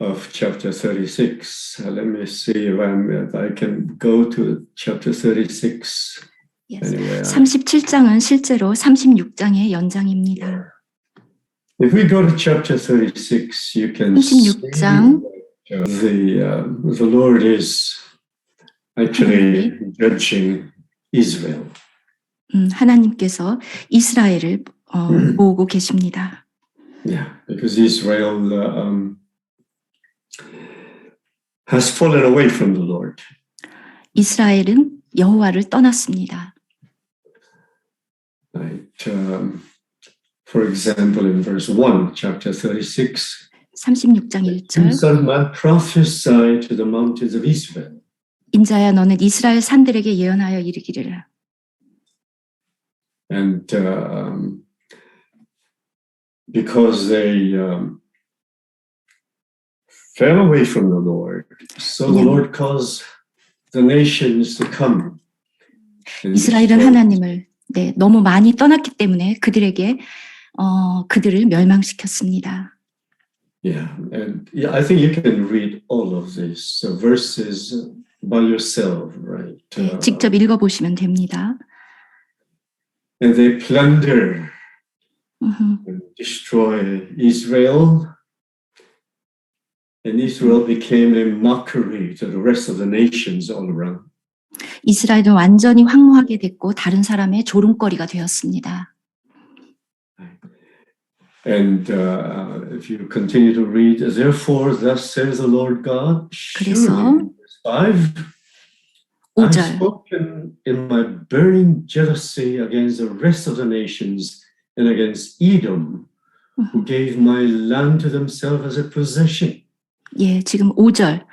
of chapter 36. Let me see if I can go to chapter 36. Yes. 37장은 실제로 36장의 연장입니다. If we go to chapter 36, you can 36장 see the Lord is actually judging Israel. 하나님께서 이스라엘을 모으고 계십니다. Yeah, because Israel has fallen away from the Lord. 이스라엘은 여호와를 떠났습니다. Right. For example, in verse 1, chapter 36, 36장 1절 Son of man, prophesy to the mountains of Israel. 인자야 너는 이스라엘 산들에게 예언하여 이르기를. And because they fell away from the Lord, so the Lord caused the nations to come. 이스라엘은 하나님을 너무 많이 떠났기 때문에 그들에게 그들을 멸망시켰습니다. Yeah, and I think you can read all of these verses by yourself, right? 직접 읽어보시면 됩니다. And they plunder and destroy Israel, and Israel became a mockery to the rest of the nations all around. 이스라엘은 완전히 황무하게 됐고 다른 사람의 조롱거리가 되었습니다. And if you continue to read, therefore, thus says the Lord God, surely, verse 5, I've spoken in my burning jealousy against the rest of the nations and against Edom, who gave my land to themselves as a possession. 예, 지금 5절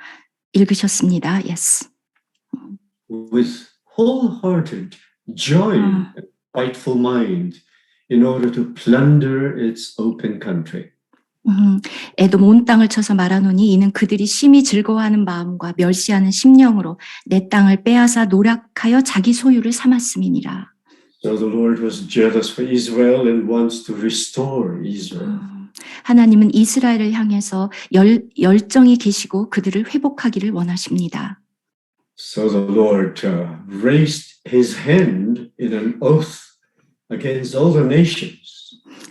읽으셨습니다. Yes. With wholehearted joy and spiteful mind, in order to plunder its open country. 에돔 온 땅을 쳐서 말하노니 이는 그들이 심히 즐거워하는 마음과 멸시하는 심령으로 내 땅을 빼앗아 노력하여 자기 소유를 삼았음이니라. So the Lord was jealous for Israel and wants to restore Israel. 하나님은 이스라엘을 향해서 열정이 계시고 그들을 회복하기를 원하십니다. So the Lord raised his hand in an oath against all the nations.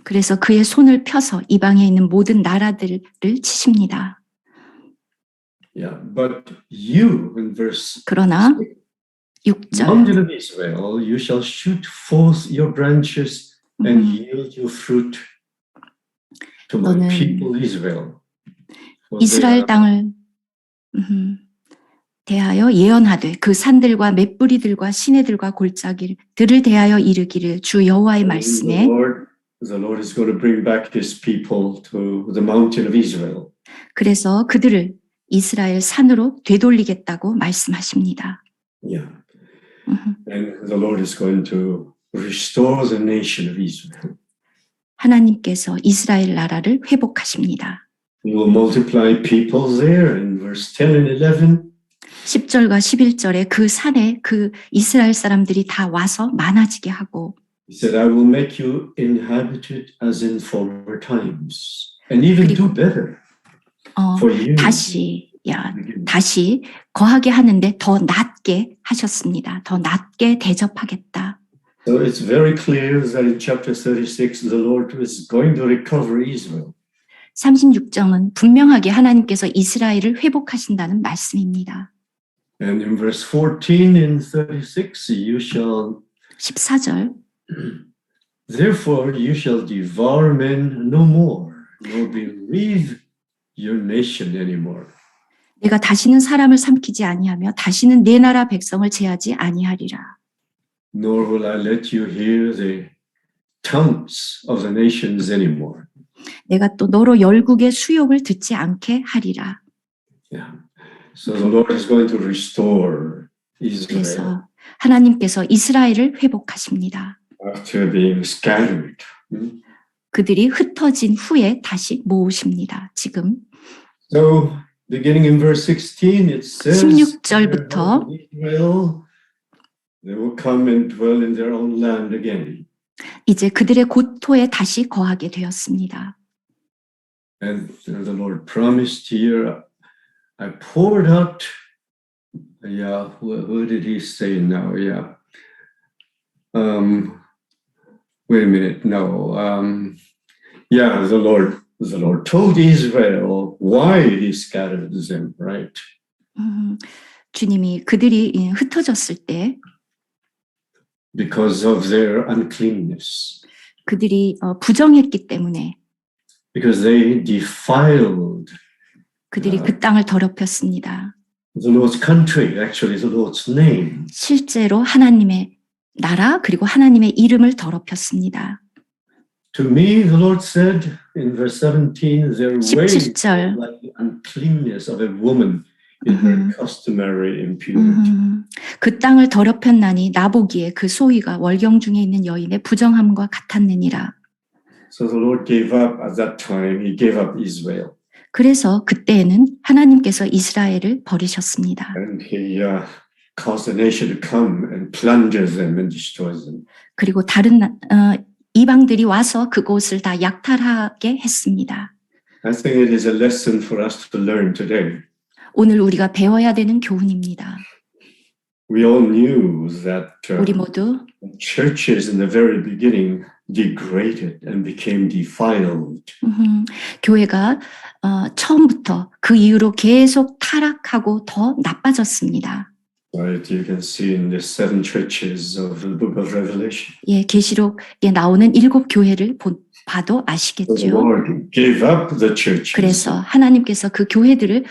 그래서 그의 손을 펴서 이방에 있는 모든 나라들을 치십니다. Yeah, but you in verse 그러나 6절 Mountain of Israel, you shall shoot forth your branches and yield your fruit to my people Israel. 이스라엘 땅을 대하여 예언하되 그 산들과 맷뿌리들과 시내들과 골짜기들을 대하여 이르기를 주 여호와의 말씀에 The Lord is going to bring back his people to the mountain of Israel. 그래서 그들을 이스라엘 산으로 되돌리겠다고 말씀하십니다. Yeah. And the Lord is going to restore the nation of Israel. 하나님께서 이스라엘 나라를 회복하십니다. He will multiply people there in verse 10 and 11. 10절과 11절에 그 산에 그 이스라엘 사람들이 다 와서 많아지게 하고 He said, I will make you inhabited as in former times and even do better for you. 다시 거하게 하는데 더 낮게 하셨습니다. 더 낮게 대접하겠다. So it's very clear that in chapter 36 the Lord is going to recover Israel. 36장은 분명하게 하나님께서 이스라엘을 회복하신다는 말씀입니다. And in verse 14 in 36 you shall 14절 Therefore you shall devour men no more, nor bereave your nation anymore. 내가 다시는 사람을 삼키지 아니하며 다시는 내 나라 백성을 제하지 아니하리라. Nor will I let you hear the taunts of the nations anymore. 내가 또 너로 열국의 수욕을 듣지 않게 하리라. Yeah. So the Lord is going to restore Israel. 그래서 하나님께서 이스라엘을 회복하십니다. After being scattered. 그들이 흩어진 후에 다시 모으십니다. 지금. So beginning in verse 16 it says 16절부터 Israel they will come and dwell in their own land again. 이제 그들의 고토에 다시 거하게 되었습니다. And the Lord promised here, I poured out, who did he say now? Wait a minute, no. The Lord told Israel why he scattered them, right? 주님이 그들이 흩어졌을 때 Because of their uncleanness. 그들이 부정했기 때문에 Because they defiled 그들이 그 땅을 더럽혔습니다. the Lord's country, actually the Lord's name. 실제로 하나님의 나라 그리고 하나님의 이름을 더럽혔습니다. To me, the Lord said in verse 17, their ways 17절 like the uncleanness of a woman in her customary impurity. 그 땅을 더럽혔나니 나보기에 그 소위가 월경 중에 있는 여인의 부정함과 같았느니라. So the Lord gave up at that time. He gave up Israel. 그래서 그때에는 하나님께서 이스라엘을 버리셨습니다. And he caused the nation to come and plunder them and destroy them. 그리고 다른 이방들이 와서 그곳을 다 약탈하게 했습니다. I think it is a lesson for us to learn today. 오늘 우리가 배워야 되는 교훈입니다. We all knew that 우리 모두 churches in the very beginning degraded and became defiled. 교회가 처음부터 그 이후로 계속 타락하고 더 나빠졌습니다. Right, you can see in the 7 churches of the book of Revelation. 예, 계시록에 나오는 7 교회를 봐도 The 아시겠죠. Lord gave up the churches. 그래서 하나님께서 그 교회들을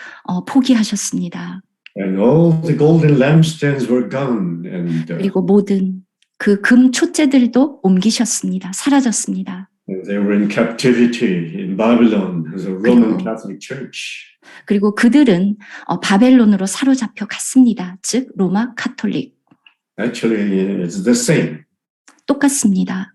포기하셨습니다. And all the golden lampstands were gone. And 그리고 모든 그 금 촛대들도 옮기셨습니다. 사라졌습니다. they were in captivity in Babylon as a Roman 그리고 Catholic Church. 그리고 그들은 바벨론으로 사로잡혀 갔습니다. 즉 로마 카톨릭. Actually, it's the same. 똑같습니다.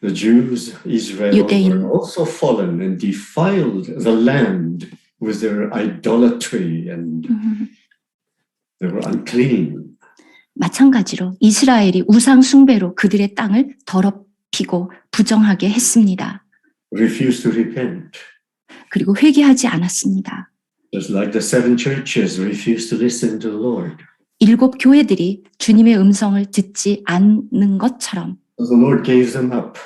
The Jews, Israel, 유대인. were also fallen and defiled the land with their idolatry and they were unclean. 마찬가지로 이스라엘이 우상 숭배로 그들의 땅을 더럽히고 부정하게 했습니다. Refused to repent. 그리고 회개하지 않았습니다. Just like the 7 churches refused to listen to the Lord. 7 교회들이 주님의 음성을 듣지 않는 것처럼 The Lord gave them up.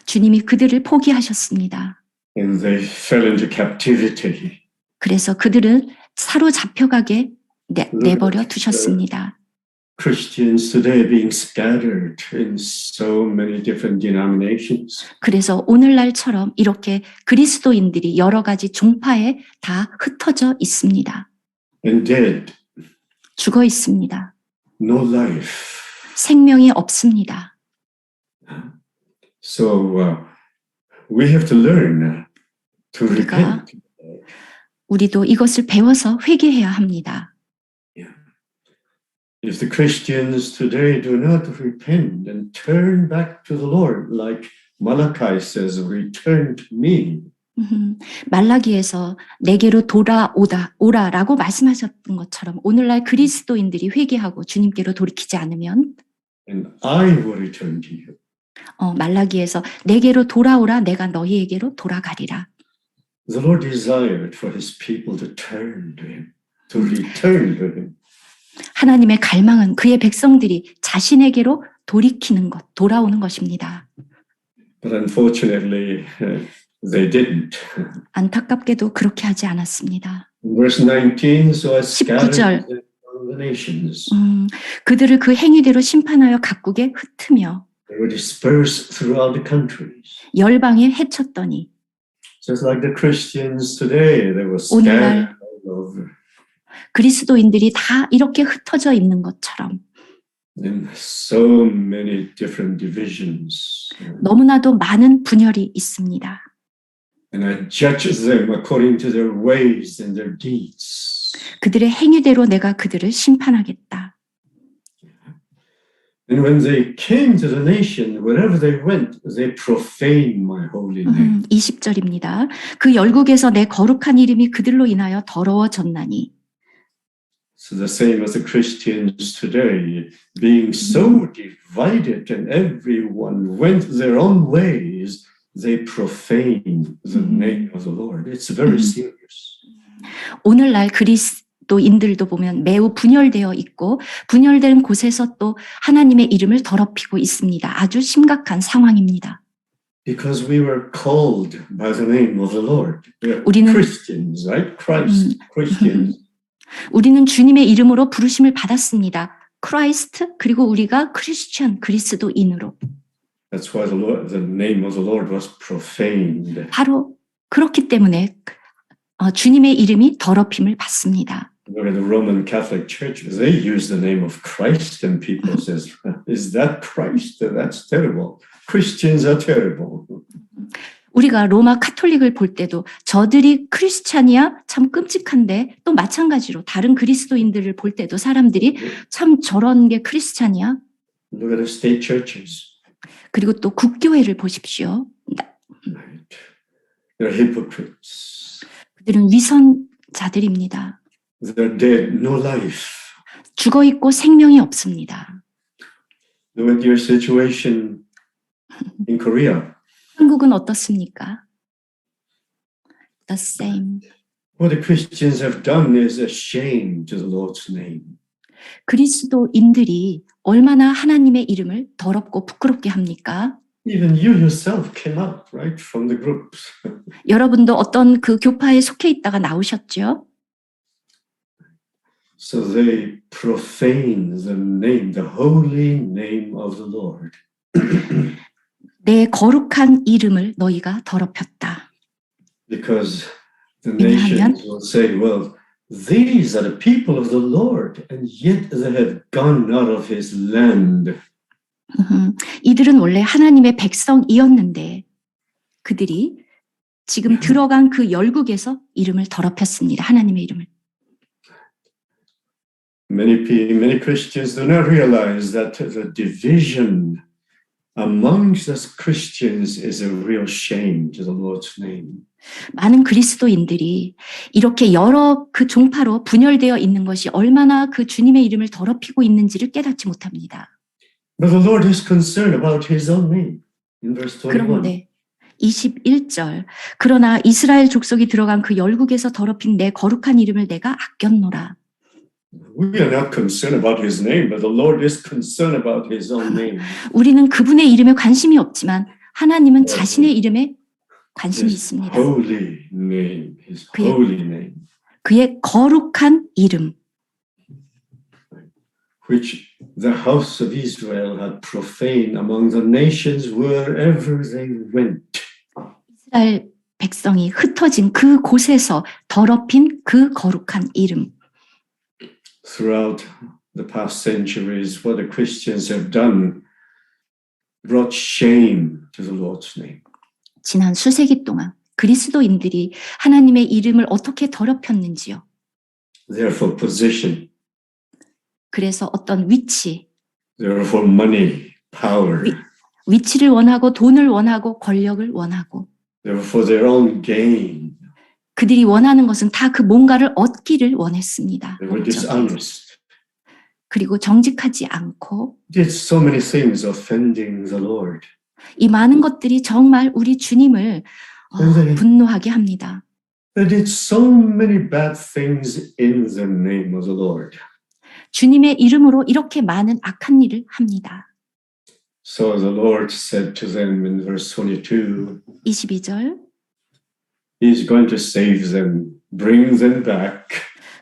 주님이 그들을 포기하셨습니다. And they fell into captivity. 그래서 그들은 사로잡혀가게 내버려 두셨습니다. Christians today being scattered in so many different denominations. 그래서 오늘날처럼 이렇게 그리스도인들이 여러 가지 종파에 다 흩어져 있습니다. And dead. 죽어 있습니다. No life. 생명이 없습니다. So we have to learn to 우리가 repent. 우리도 이것을 배워서 회개해야 합니다. If the Christians today do not repent and turn back to the Lord, like Malachi says, return to me. 말라기에서 내게로 오라라고 말씀하셨던 것처럼 오늘날 그리스도인들이 회개하고 주님께로 돌이키지 않으면 And I will return to you. 말라기에서 내게로 돌아오라 내가 너희에게로 돌아가리라. The Lord desired for his people to turn to him, to return to him. 하나님의 갈망은 그의 백성들이 자신에게로 돌이키는 것, 돌아오는 것입니다. But unfortunately, they didn't. 안타깝게도 그렇게 하지 않았습니다. Verse 19, so I scattered 19절. them among the nations. 그들을 그 행위대로 심판하여 각국에 흩으며 They were dispersed throughout the countries. 열방에 해쳤더니 Just like the Christians today, they were 오늘날 scattered all over. 그리스도인들이 다 이렇게 흩어져 있는 것처럼 In so many different divisions. 너무나도 많은 분열이 있습니다. And I judge them according to their ways and their deeds. 그들의 행위대로 내가 그들을 심판하겠다. And when they came to the nation, wherever they went, they profaned my holy name. 20절입니다. 그 열국에서 내 거룩한 이름이 그들로 인하여 더러워졌나니. So the same as the Christians today, being so divided and everyone went their own ways, they profane the name of the Lord. It's very serious. 오늘날 그리스도인들도 보면 매우 분열되어 있고 분열된 곳에서 또 하나님의 이름을 더럽히고 있습니다. 아주 심각한 상황입니다. Because we were called by the name of the Lord. We are 우리는 Christians, right? Christ, Christians. 우리는 주님의 이름으로 부르심을 받았습니다. 크라이스트 그리고 우리가 크리스천 그리스도인으로. That's why the name of the Lord was profaned. 바로 그렇기 때문에 주님의 이름이 더럽힘을 받습니다. Look at the Roman Catholic Church. They use the name of Christ, and people says, "Is that Christ? That's terrible. Christians are terrible." 우리가 로마 카톨릭을 볼 때도 저들이 크리스찬이야 참 끔찍한데 또 마찬가지로 다른 그리스도인들을 볼 때도 사람들이 참 저런 게 크리스찬이야. Look at the state churches. 그리고 또 국교회를 보십시오. Right. They're hypocrites. 그들은 위선자들입니다. They're dead, no life. 죽어 있고 생명이 없습니다. Look at your situation in Korea. 한국은 어떻습니까? The same. What the Christians have done is a shame to the Lord's name. 그리스도인들이 얼마나 하나님의 이름을 더럽고 부끄럽게 합니까? Even you yourself came out, right, from the groups. 여러분도 어떤 그 교파에 속해 있다가 나오셨죠? So they profane the name, the holy name of the Lord. 내 거룩한 이름을 너희가 더럽혔다. Because the nations will say, well, these are the people of the Lord, and yet they have gone out of his land. 이들은 원래 하나님의 백성이었는데 그들이 지금 들어간 그 열국에서 이름을 더럽혔습니다. 하나님의 이름을. Many Christians do not realize that the division amongst us Christians is a real shame to the Lord's name. 많은 그리스도인들이 이렇게 여러 그 종파로 분열되어 있는 것이 얼마나 그 주님의 이름을 더럽히고 있는지를 깨닫지 못합니다. But the Lord is concerned about his own name. In verse 21. 그런데 21절 그러나 이스라엘 족속이 들어간 그 열국에서 더럽힌 내 거룩한 이름을 내가 아꼈노라. We are not concerned about his name, but the Lord is concerned about his own name. 우리는 그분의 이름에 관심이 없지만 하나님은 자신의 이름에 관심이 있습니다. Holy name, his holy name. 그의 거룩한 이름. Which the house of Israel had profaned among the nations wherever they went. 이스라엘 백성이 흩어진 그 곳에서 더럽힌 그 거룩한 이름. Throughout the past centuries, what the Christians have done brought shame to the Lord's name. 지난 수세기 동안 그리스도인들이 하나님의 이름을 어떻게 더럽혔는지요. Therefore, position. 그래서 어떤 위치, Therefore, money, power. 위치를 원하고 돈을 원하고 권력을 원하고 Therefore, their own gain. 그들이 원하는 것은 다 그 뭔가를 얻기를 원했습니다. They were dishonest. 그리고 정직하지 않고 Did so many things offending the Lord. 이 많은 것들이 정말 우리 주님을 분노하게 합니다. They did so many bad things in the name of the Lord. 주님의 이름으로 이렇게 많은 악한 일을 합니다. So the Lord said to them in verse 22, 22절 He's going to save them, bring them back,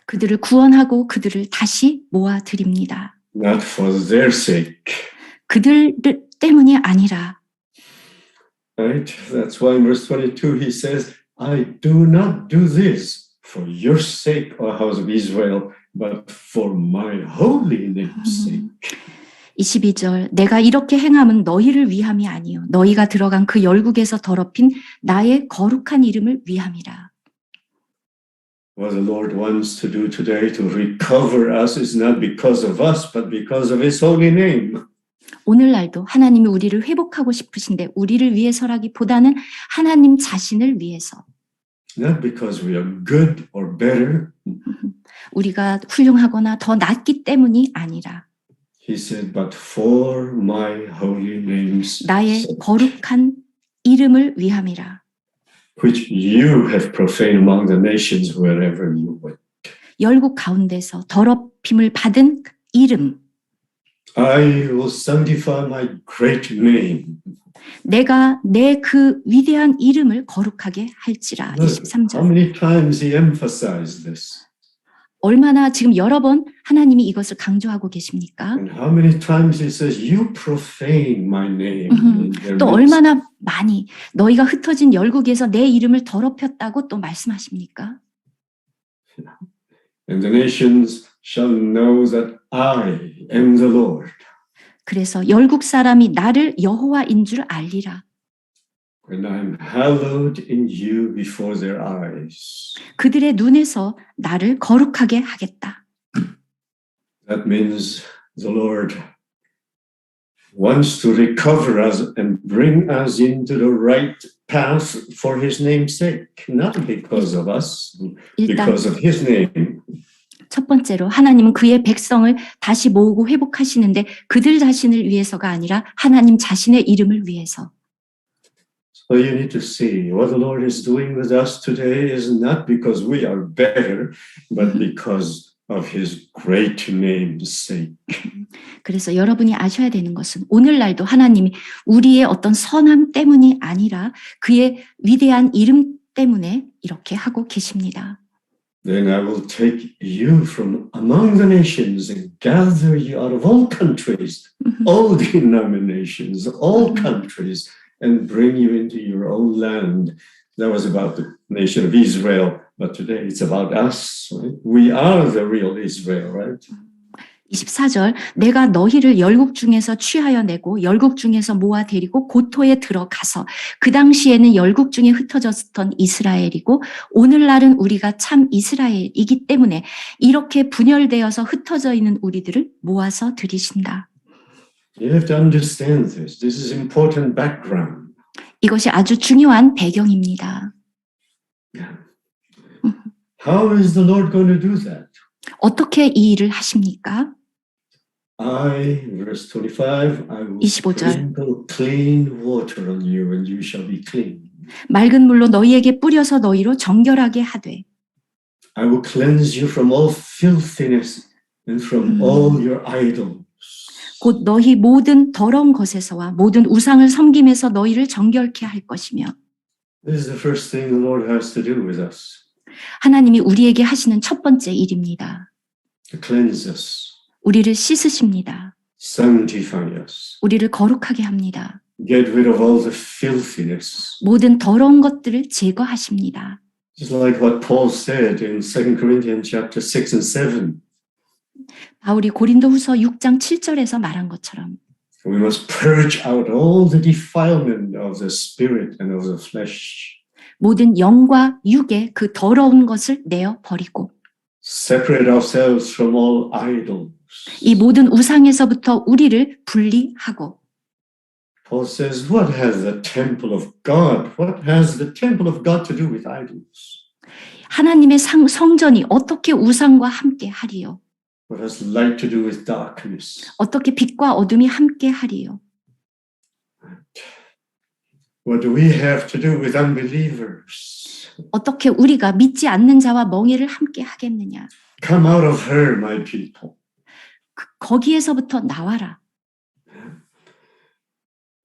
그들을 구원하고 그들을 다시 모아드립니다. not for their sake. 그들 때문이 아니라 Right? That's why in verse 22 he says, I do not do this for your sake, O house of Israel, but for my holy name's sake. 22절 내가 이렇게 행함은 너희를 위함이 아니요 너희가 들어간 그 열국에서 더럽힌 나의 거룩한 이름을 위함이라. What the Lord wants to do today to recover us is not because of us, but because of his holy name. 오늘날도 하나님이 우리를 회복하고 싶으신데 우리를 위해서라기보다는 하나님 자신을 위해서. Not because we are good or better. 우리가 훌륭하거나 더 낫기 때문이 아니라 He said, but for my holy name's 나의 sake. 거룩한 이름을 위함이라. which you have profaned among the nations wherever you went. 열국 가운데서 더럽힘을 받은 이름. I will sanctify my great name. 내가 내 그 위대한 이름을 거룩하게 할지라. How 23절. many times he emphasized this? 얼마나 지금 여러 번 하나님이 이것을 강조하고 계십니까? And how many times he says, you profane my name. in their 또 midst. 얼마나 많이 너희가 흩어진 열국에서 내 이름을 더럽혔다고 또 말씀하십니까? And the nations shall know that I am the Lord. 그래서 열국 사람이 나를 여호와인 줄 알리라. When I am hallowed in you before their eyes. 그들의 눈에서 나를 거룩하게 하겠다. That means the Lord wants to recover us and bring us into the right path for his name's sake, not because of us, 일단 because of his name. 첫 번째로 하나님은 그의 백성을 다시 모으고 회복하시는데 그들 자신을 위해서가 아니라 하나님 자신의 이름을 위해서. So you need to see what the Lord is doing with us today is not because we are better, but because of his great name's sake. 그래서 여러분이 아셔야 되는 것은 오늘날도 하나님이 우리의 어떤 선함 때문이 아니라 그의 위대한 이름 때문에 이렇게 하고 계십니다. Then I will take you from among the nations and gather you out of all countries, all denominations, all countries, and bring you into your own land. That was about the nation of Israel, but today it's about us. Right? We are the real Israel, right? 24절 내가 너희를 열국 중에서 취하여 내고 열국 중에서 모아 데리고 고토에 들어가서 그 당시에는 열국 중에 흩어졌던 이스라엘이고 오늘날은 우리가 참 이스라엘이기 때문에 이렇게 분열되어서 흩어져 있는 우리들을 모아서 들이신다. You have to understand this. This is important background. 이것이 아주 중요한 배경입니다. How is the Lord going to do that? 어떻게 이 일을 하십니까? verse 25, I will 25절. sprinkle clean water on you and you shall be clean. 맑은 물로 너희에게 뿌려서 너희로 정결하게 하되 I will cleanse you from all filthiness and from all your idols. 곧 너희 모든 더러운 것에서와 모든 우상을 섬김에서 너희를 정결케 할 것이며. This is the first thing the Lord has to do with us. 하나님이 우리에게 하시는 첫 번째 일입니다. To cleanse us. 우리를 씻으십니다. Sanctify us. 우리를 거룩하게 합니다. Get rid of all the filthiness. 모든 더러운 것들을 제거하십니다. Just like what Paul said in 2 Corinthians chapter 6 and 7. 바울이 고린도후서 6장 7절에서 말한 것처럼 We must purge out all the defilement of the spirit and of the flesh. 모든 영과 육의 그 더러운 것을 내어 버리고 Separate ourselves from all idols. 이 모든 우상에서부터 우리를 분리하고 Paul says, what has the temple of God? What has the temple of God to do with idols? 하나님의 성전이 어떻게 우상과 함께 하리요? What has light to do with darkness? 어떻게 빛과 어둠이 함께 하리요? What do we have to do with unbelievers? 어떻게 우리가 믿지 않는 자와 멍에를 함께 하겠느냐? Come out of her, my people. 거기에서부터 나와라.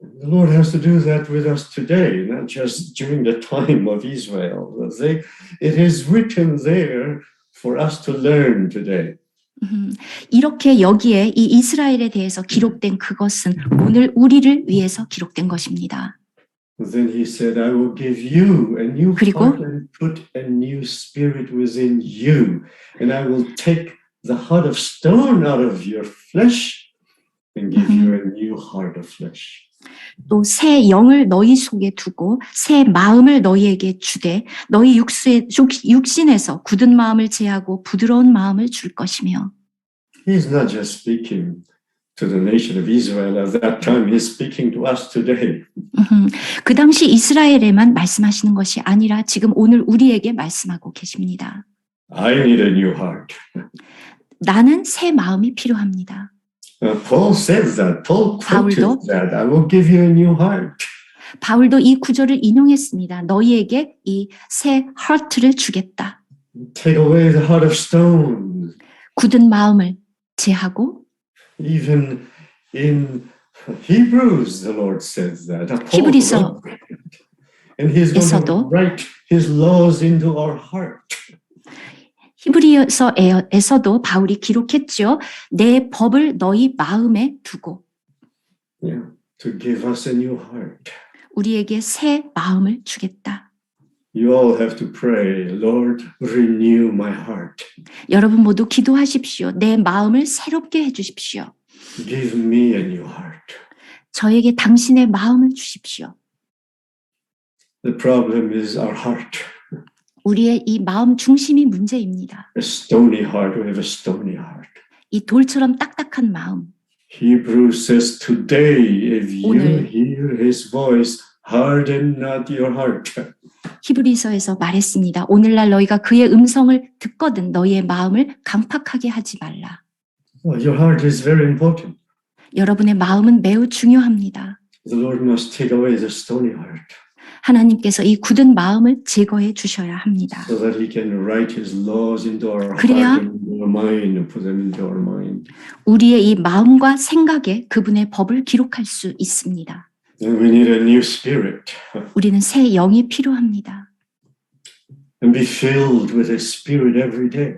The Lord has to do that with us today, not just during the time of Israel. It is written there for us to learn today. 이렇게 여기에 이 이스라엘에 대해서 기록된 그것은 오늘 우리를 위해서 기록된 것입니다. Then he said, I will give you a new 그리고 heart and put a new spirit within you. And I will take the heart of stone out of your flesh and give you a new heart of flesh. 또 새 영을 너희 속에 두고 새 마음을 너희에게 주되 너희 육신에서 굳은 마음을 제하고 부드러운 마음을 줄 것이며. He's not just speaking to the nation of Israel at that time. He's speaking to us today. 그 당시 이스라엘에만 말씀하시는 것이 아니라 지금 오늘 우리에게 말씀하고 계십니다. I need a new heart. 나는 새 마음이 필요합니다. Paul says that. Paul quoted 바울도 that. I will give you a new heart. 바울도 이 구절을 인용했습니다. 너희에게 이 새 heart를 주겠다. Take away the heart of stone. 굳은 마음을 제하고 Even in Hebrews, the Lord says that. Paul 히브리서 wrote it. And he's going to 에서도 write his laws into our heart. 히브리서에서도 바울이 기록했죠. 내 법을 너희 마음에 두고 Yeah, to give us a new heart. 우리에게 새 마음을 주겠다. You all have to pray, Lord, renew my heart. 여러분 모두 기도하십시오. 내 마음을 새롭게 해주십시오. Give me a new heart. 저에게 당신의 마음을 주십시오. The problem is our heart. 우리의 이 마음 중심이 문제입니다. A stony heart, we have a stony heart. 이 돌처럼 딱딱한 마음. Hebrews says, today, if you 오늘 hear his voice, harden not your heart. 히브리서에서 말했습니다. 오늘날 너희가 그의 음성을 듣거든 너희의 마음을 강팍하게 하지 말라. Well, your heart is very important. 여러분의 마음은 매우 중요합니다. The Lord must take away the stony heart 하나님께서 이 굳은 마음을 제거해 주셔야 합니다. so that he can write his laws into our 그래야 heart and into our mind and put them into our mind. 우리의 이 마음과 생각에 그분의 법을 기록할 수 있습니다. And we need a new spirit 우리는 새 영이 필요합니다. and be filled with his spirit every day.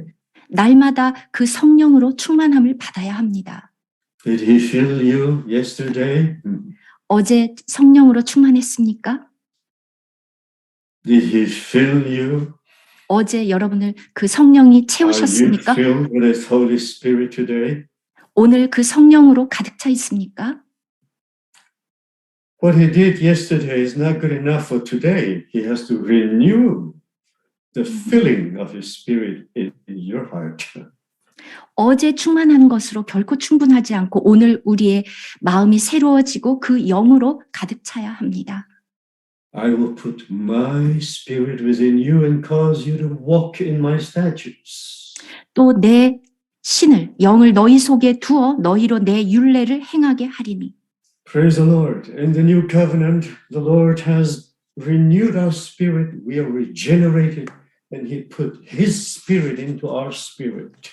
날마다 그 성령으로 충만함을 받아야 합니다. Did he fill you yesterday? 어제 성령으로 충만했습니까? Did he fill you? 어제 여러분을 그 성령이 Are you 채우셨습니까? filled with his Holy Spirit today? 오늘 그 성령으로 가득 차 있습니까? What he did yesterday is not good enough for today. He has to renew the filling of his spirit in your heart. 어제 충만한 것으로 결코 충분하지 않고 오늘 우리의 마음이 새로워지고 그 영으로 가득 차야 합니다. I will put my spirit within you and cause you to walk in my statutes. 또 내 신을 영을 너희 속에 두어 너희로 내 율례를 행하게 하리니. Praise the Lord. In the new covenant, the Lord has renewed our spirit. We are regenerated and he put his spirit into our spirit.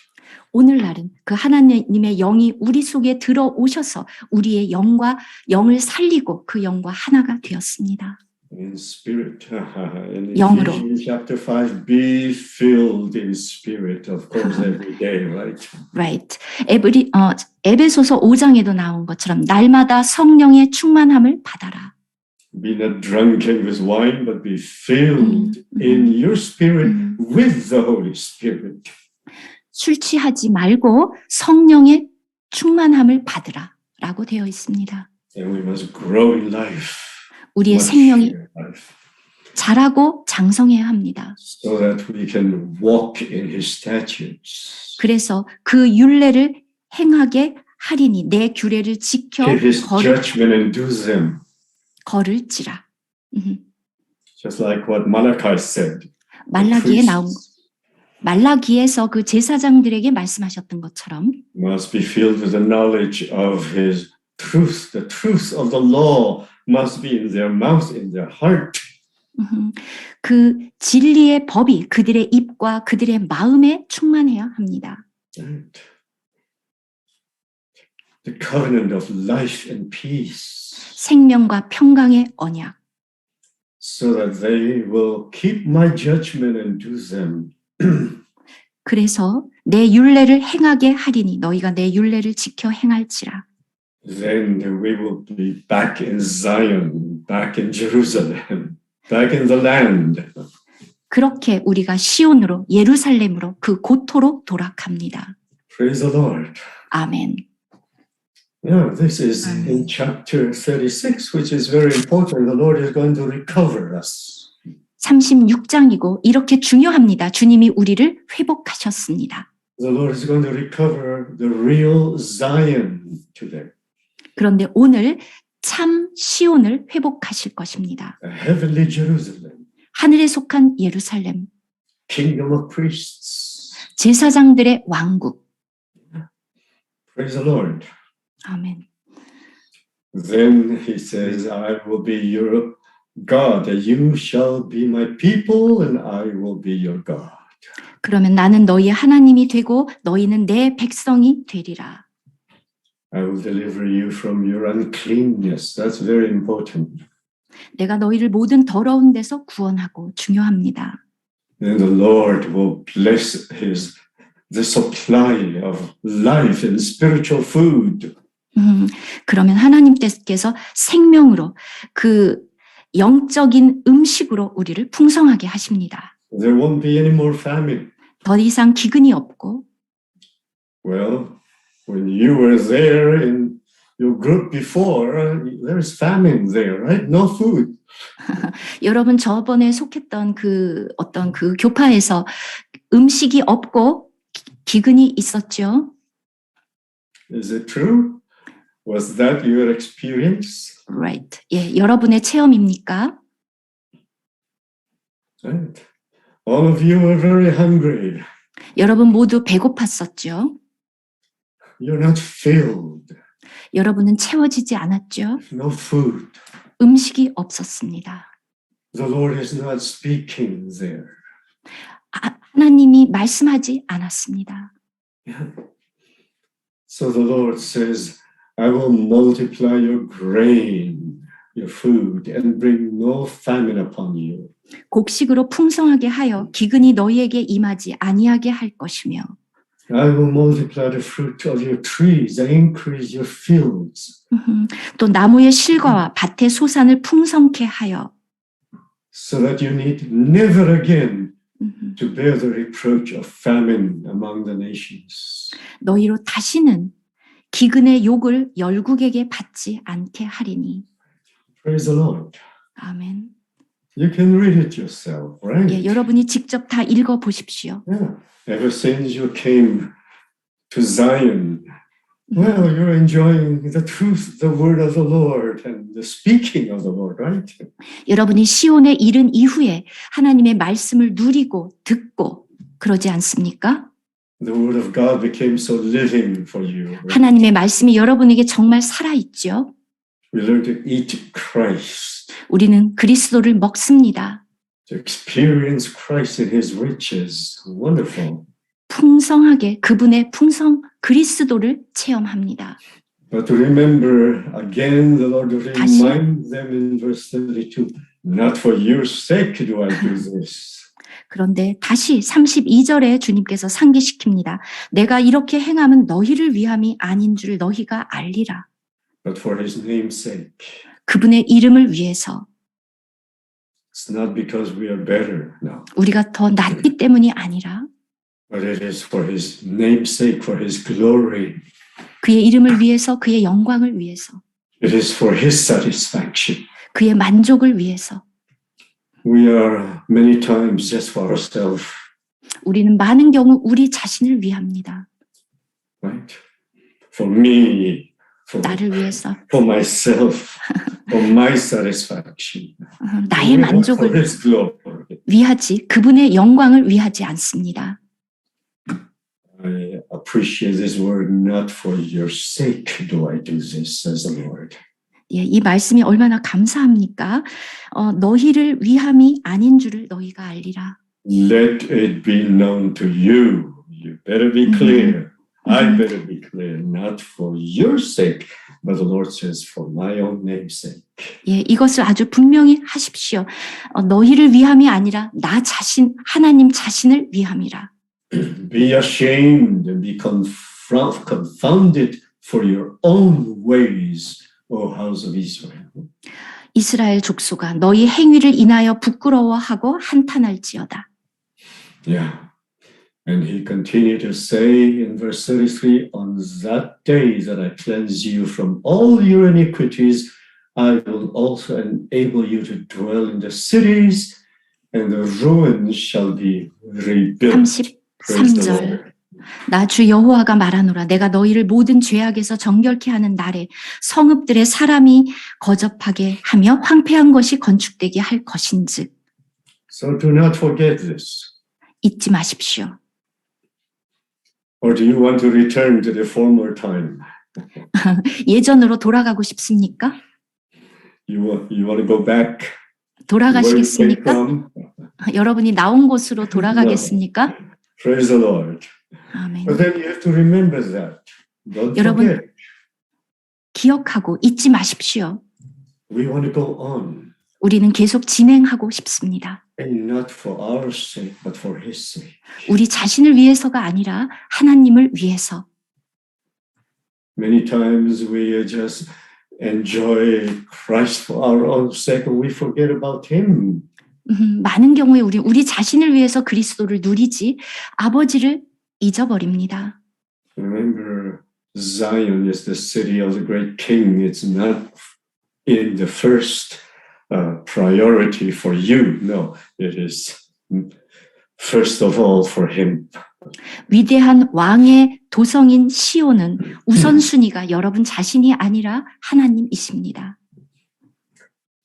오늘날은 그 하나님의 영이 우리 속에 들어오셔서 우리의 영과 영을 살리고 그 영과 하나가 되었습니다. In spirit, in 영으로. Ephesians chapter 5, be filled in spirit, of course, every day, right? Right. 에베소서 5장에도 나온 것처럼 날마다 성령의 충만함을 받아라. Be not drunken with wine, but be filled in your spirit with the Holy Spirit. 술 취하지 말고 성령의 충만함을 받으라 라고 되어 있습니다. And we must grow in life. 우리의 much 생명이 in life, 자라고 장성해야 합니다. so that we can walk in his statutes. 그래서 그 율례를 행하게 하리니 내 규례를 지켜 Keep his judgment and do them. 걸을지라. Just like what Malachi said. 말라기에 나온 말라기에서 그 제사장들에게 말씀하셨던 것처럼 Must be filled with the knowledge of his truth. The truth of the law must be in their mouth, in their heart. 그 진리의 법이 그들의 입과 그들의 마음에 충만해야 합니다. Right. The covenant of life and peace. 생명과 평강의 언약. So that they will keep my judgment and do them. 그래서 내 율례를 행하게 하리니 너희가 내 율례를 지켜 행할지라. Then we will be back in Zion, back in Jerusalem, back in the land. 그렇게 우리가 시온으로 예루살렘으로 그 고토로 돌아갑니다. Praise the Lord. 아멘. Yeah, this is in chapter 36, which is very important. The Lord is going to recover us. 36장이고 이렇게 중요합니다. 주님이 우리를 회복하셨습니다. The Lord is going to recover the real Zion today. 그런데 오늘 참 시온을 회복하실 것입니다. A heavenly Jerusalem, 하늘에 속한 예루살렘, kingdom of priests. 제사장들의 왕국. Praise the Lord. 아멘. Then he says, I will be your God, you shall be my people, and I will be your God. 그러면 나는 너희의 하나님이 되고 너희는 내 백성이 되리라. I will deliver you from your uncleanness. That's very important. 내가 너희를 모든 더러운 데서 구원하고 중요합니다. Then the Lord will bless the supply of life and spiritual food. 그러면 하나님께서 생명으로 그 영적인 음식으로 우리를 풍성하게 하십니다. There won't be any more famine. 더 이상 기근이 없고. Well, when you were there in your group before, there's famine there, right? No food. 여러분 저번에 속했던 그 어떤 그 교파에서 음식이 없고 기근이 있었죠? Is it true? Was that your experience? Right. 예, 여러분의 체험입니까? Right. All of you were very hungry. 여러분 모두 배고팠었죠? You're not filled. 여러분은 채워지지 않았죠? No food. 음식이 없었습니다. The Lord is not speaking there. 하나님이 말씀하지 않았습니다. Yeah. So the Lord says, I will multiply your grain, your food, and bring no famine upon you. 곡식으로 풍성하게 하여 기근이 너희에게 임하지 아니하게 할 것이며 I will multiply the fruit of your trees and increase your fields. 또 나무의 실과와 밭의 소산을 풍성케 하여 So that you need never again to bear the reproach of famine among the nations. 너희로 다시는 기근의 욕을 열국에게 받지 않게 하리니. Praise the Lord. 아멘. You can read it yourself, right? 예, 여러분이 직접 다 읽어 보십시오. Yeah. Ever since you came to Zion, well, you're enjoying the truth, the word of the Lord, and the speaking of the Lord, right? 여러분이 시온에 이른 이후에 하나님의 말씀을 누리고 듣고 그러지 않습니까? The word of God became so living for you. Right? 하나님의 말씀이 여러분에게 정말 살아있죠. We learn to eat Christ, 우리는 그리스도를 먹습니다. to experience Christ in His riches. Wonderful. 풍성하게 그분의 풍성 그리스도를 체험합니다. But to remember again, the Lord 다시. reminds them in verse 32, not for your sake do I do this. 그런데 다시 32절에 주님께서 상기시킵니다. 내가 이렇게 행함은 너희를 위함이 아닌 줄 너희가 알리라. But for His name's sake. 그분의 이름을 위해서. It's not because we are better, no. 우리가 더 낫기 때문이 아니라 But it is for His name's sake, for His glory. 그의 이름을 위해서, 그의 영광을 위해서. It is for His satisfaction. 그의 만족을 위해서. We are many times just for ourselves. 우리는 많은 경우 우리 자신을 위합니다. Right? For me, 나를 위해서. for myself, for my satisfaction. 나의 만족을 For His glory. 위하지 그분의 영광을 위하지 않습니다. I appreciate this word. Not for your sake do I do this, says the Lord. 예, 이 말씀이 얼마나 감사합니까? 너희를 위함이 아닌 줄을 너희가 알리라. Let it be known to you. You better be clear. I better be clear. Not for your sake, but the Lord says for my own name's sake. 예, 이것을 아주 분명히 하십시오. 너희를 위함이 아니라 나 자신, 하나님 자신을 위함이라. Be ashamed and be confounded for your own ways, O house of Israel. 이스라엘 족속아 너희 행위를 인하여 부끄러워하고 한탄할지어다. Yeah. And he continued to say in verse 33, on that day that I cleanse you from all your iniquities, I will also enable you to dwell in the cities, and the ruins shall be rebuilt. 33절. 나 주 여호와가 말하노라 내가 너희를 모든 죄악에서 정결케 하는 날에 성읍들의 사람이 거접하게 하며 황폐한 것이 건축되게 할 것인즉. So do not forget this. 잊지 마십시오. Or do you want to return to the former time? 예전으로 돌아가고 싶습니까? You want to go back to where you came 돌아가시겠습니까? from? 여러분이 나온 곳으로 돌아가겠습니까? Praise the Lord. 아멘. But then you have to remember that. Don't 여러분, forget. 기억하고 잊지 마십시오. We want to go on. 우리는 계속 진행하고 싶습니다. And not for our sake, but for His sake. 우리 자신을 위해서가 아니라 하나님을 위해서. Many times we just enjoy Christ for our own sake and we forget about Him. 많은 경우에 우리 자신을 위해서 그리스도를 누리지 아버지를 잊어버립니다. Remember, Zion is the city of the great King. It's not in the first priority for you. No, it is first of all for Him. 위대한 왕의 도성인 시온은 우선순위가 여러분 자신이 아니라 하나님이십니다.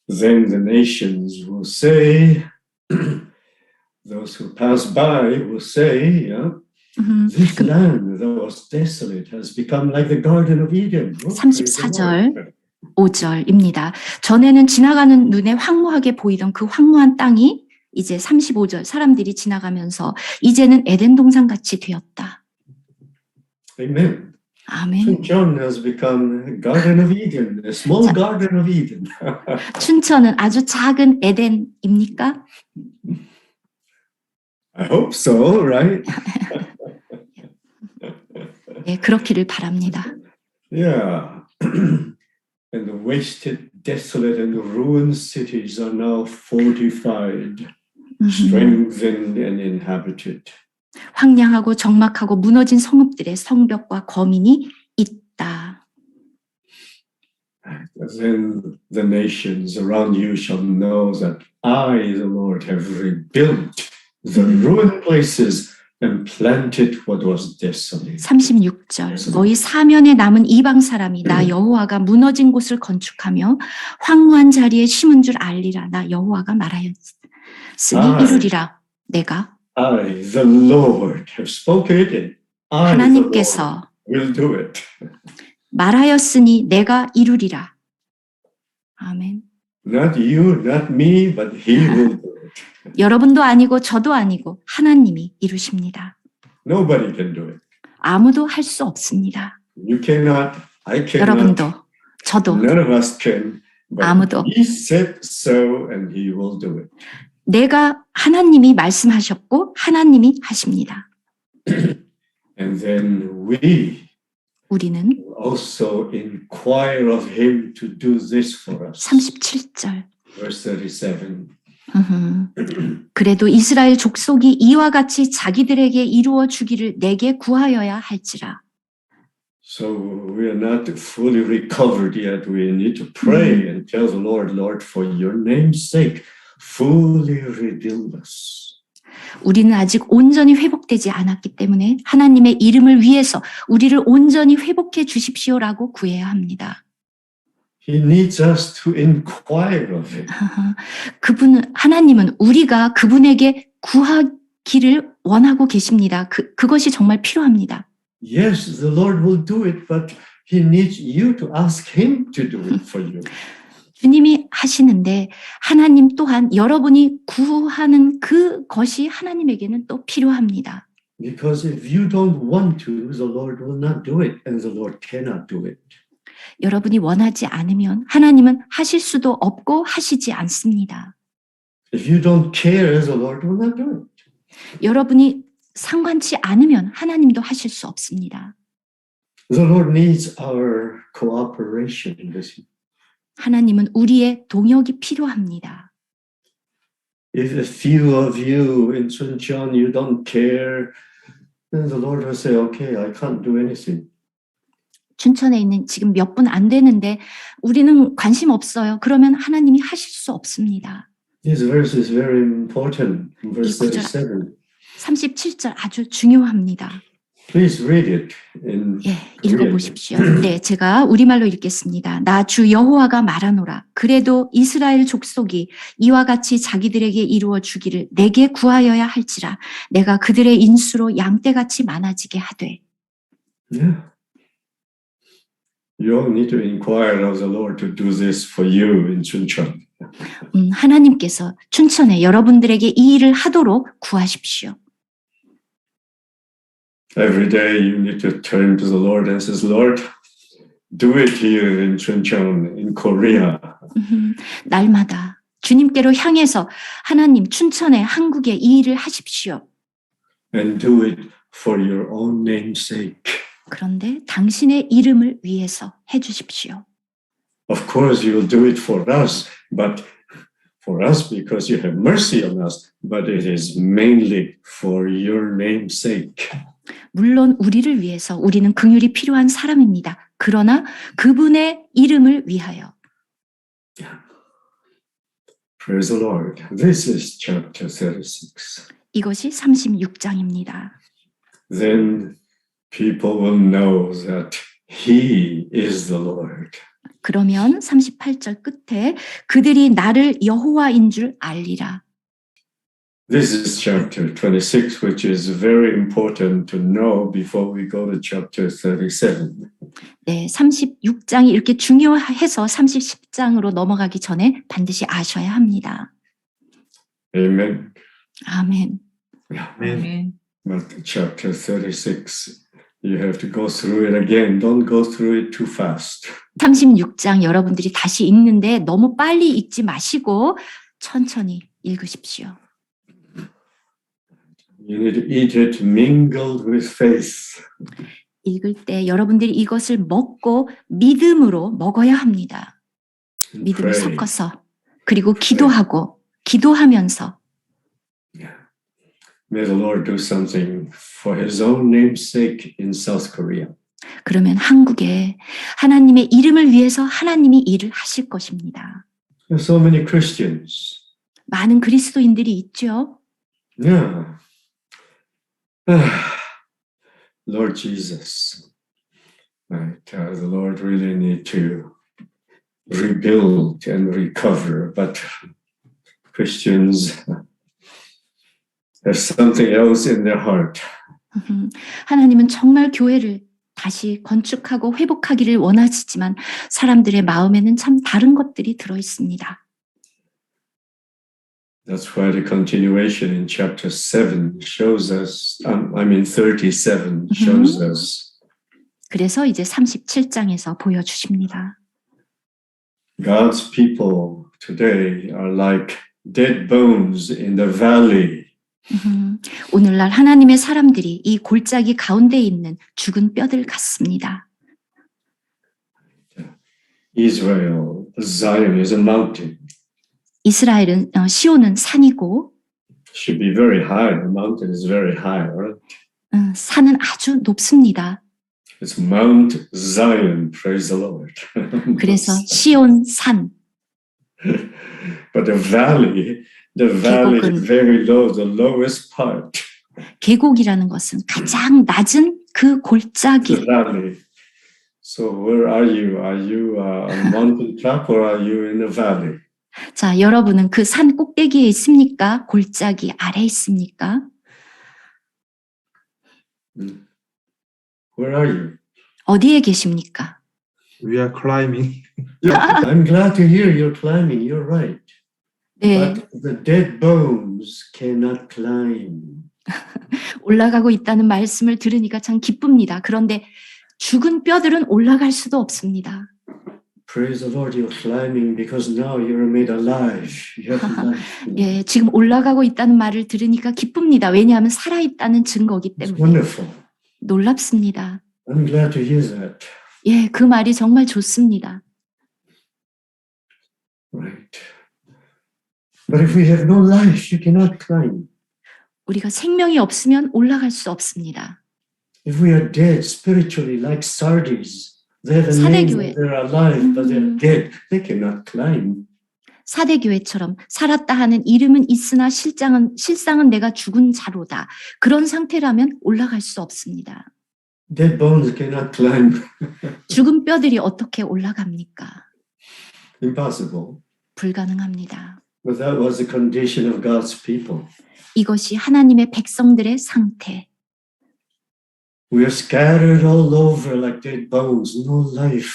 Then the nations will say, those who pass by will say, this land that was desolate has become like the Garden of Eden. 34절, 5절입니다. 전에는 지나가는 눈에 황무하게 보이던 그 황무한 땅이 이제 35절 사람들이 지나가면서 이제는 에덴 동산같이 되었다. Amen. 아멘. 춘천 has become a Garden of Eden, a small Garden of Eden. 춘천은 아주 작은 에덴입니까? I hope so, right? 네, 그렇기를 바랍니다. Yeah. And the wasted, desolate, and ruined cities are now fortified, strengthened, and inhabited. 황량하고 적막하고 무너진 성읍들의 성벽과 거민이 있다. Then the nations around you shall know that I, the Lord, have rebuilt the ruined places and planted what was desolate. 36절 너희 사면에 남은 이방 사람이 나 여호와가 무너진 곳을 건축하며 황무한 자리에 심은 줄 알리라. 나 여호와가 말하였으니 이루리라. 내가 I, the Lord, have spoken it, and I, the Lord, 하나님께서 will do it. 말하였으니 내가 이루리라. 아멘. Not you, not me, but He will do it. 여러분도 아니고 저도 아니고 하나님이 이루십니다. Nobody can do it. 아무도 할 수 없습니다. You cannot, I cannot, 여러분도 저도 none of us can, but 아무도. He said so and He will do it. 내가 하나님이 말씀하셨고 하나님이 하십니다. And then we 우리는 also inquire of Him to do this for us. 37절 Verse 37. 그래도 이스라엘 족속이 이와 같이 자기들에게 이루어 주기를 내게 구하여야 할지라. So we are not fully recovered yet. We need to pray and tell the Lord, Lord, for your name's sake, fully rebuild us. 우리는 아직 온전히 회복되지 않았기 때문에 하나님의 이름을 위해서 우리를 온전히 회복해 주십시오라고 구해야 합니다. He needs us to inquire of Him. 하나님은 우리가 그분에게 구하기를 원하고 계십니다. 그것이 정말 필요합니다. Yes, the Lord will do it, but He needs you to ask Him to do it for you. 주님이 하시는데 하나님 또한 여러분이 구하는 그것이 하나님에게는 또 필요합니다. Because if you don't want to, the Lord will not do it, and the Lord cannot do it. 여러분이 원하지 않으면 하나님은 하실 수도 없고 하시지 않습니다. If you don't care, the Lord will not do it. 여러분이 상관치 않으면 하나님도 하실 수 없습니다. The Lord needs our cooperation in this. 하나님은 우리의 동역이 필요합니다. If a few of you in Suncheon, you don't care, then the Lord will say, okay, I can't do anything. 춘천에 있는 지금 몇 분 안 되는데 우리는 관심 없어요. 그러면 하나님이 하실 수 없습니다. This verse is very important. Verse 이 구절 37. 37절 아주 중요합니다. Please read it in 예, 읽어보십시오. 네, 제가 우리말로 읽겠습니다. 나 주 여호와가 말하노라. 그래도 이스라엘 족속이 이와 같이 자기들에게 이루어 주기를 내게 구하여야 할지라. 내가 그들의 인수로 양떼같이 많아지게 하되. Yeah. You all need to inquire of the Lord to do this for you in Chuncheon. 하나님께서 춘천에 여러분들에게 이 일을 하도록 구하십시오. Every day you need to turn to the Lord and says, Lord, do it here in Chuncheon, in Korea. 날마다 주님께로 향해서 하나님 춘천에 한국에 이 일을 하십시오. And do it for your own name's sake. 그런데 당신의 이름을 위해서 해주십시오. Of course, you will do it for us, but for us because you have mercy on us, but it is mainly for your name's sake. 물론 우리를 위해서 우리는 긍휼이 필요한 사람입니다. 그러나 그분의 이름을 위하여. Praise the Lord. This is chapter 36. 이것이 36장입니다. Then people will know that He is the Lord. 그러면 38절 끝에 그들이 나를 여호와인 줄 알리라. This is chapter 26, which is very important to know before we go to chapter 37. 네, 36장이 이렇게 중요해서 37장으로 넘어가기 전에 반드시 아셔야 합니다. Amen. 아멘. 아멘. But chapter 36, you have to go through it again. Don't go through it too fast. 36장 여러분들이 다시 읽는데 너무 빨리 읽지 마시고 천천히 읽으십시오. You need to eat it mingled with faith. 읽을 때 여러분들이 이것을 먹고 믿음으로 먹어야 합니다. And 믿음을 pray. 섞어서 그리고 기도하고 기도하면서 May the Lord do something for His own name's sake in South Korea. 그러면 한국에 하나님의 이름을 위해서 하나님이 일을 하실 것입니다. There are so many Christians. 많은 그리스도인들이 있죠. Yeah. Lord Jesus. Right. The Lord really need to rebuild and recover, but Christians have something else in their heart. 하나님은 정말 교회를 다시 건축하고 회복하기를 원하시지만 사람들의 마음에는 참 다른 것들이 들어 있습니다. That's why the continuation in chapter 7 shows us, 37 shows us 그래서 이제 37장에서 보여주십니다. God's people today are like dead bones in the valley. 오늘날 하나님의 사람들이 이 골짜기 가운데 있는 죽은 뼈들 같습니다. Israel, Zion is a mountain. 이스라엘은 시온은 산이고 Should be very high. The mountain is very high, right? 산은 아주 높습니다. It's Mount Zion, praise the Lord. 그래서 시온 산, But the valley 계곡은- is very low, the lowest part. 계곡이라는 것은 가장 낮은 그 The 골짜기. valley. So where are you? Are you on mountain top or are you in the valley? 자, 여러분은 그 산 꼭대기에 있습니까? 골짜기 아래 있습니까? Where are you? 어디에 계십니까? We are climbing. Yeah, I'm glad to hear you're climbing. You're right. 네, But the dead bones cannot climb. 올라가고 있다는 말씀을 들으니까 참 기쁩니다. 그런데 죽은 뼈들은 올라갈 수도 없습니다. Praise the Lord, you're climbing because now you're made alive. You have life. 예, 지금 올라가고 있다는 말을 들으니까 기쁩니다. 왜냐하면 살아있다는 증거이기 It's 때문에. wonderful. 놀랍습니다. I'm glad to hear that. 예, 그 말이 정말 좋습니다. Right. But if we have no life, you cannot climb. 우리가 생명이 없으면 올라갈 수 없습니다. If we are dead spiritually, like Sardis, they have a name 사대교회. that they're alive, but they're dead. They cannot climb. 사대교회처럼 살았다 하는 이름은 있으나 실상은 내가 죽은 자로다. 그런 상태라면 올라갈 수 없습니다. Dead bones cannot climb. 죽은 뼈들이 어떻게 올라갑니까? Impossible. 불가능합니다. But that was the condition of God's people. 이것이 하나님의 백성들의 상태. We are scattered all over like dead bones, no life.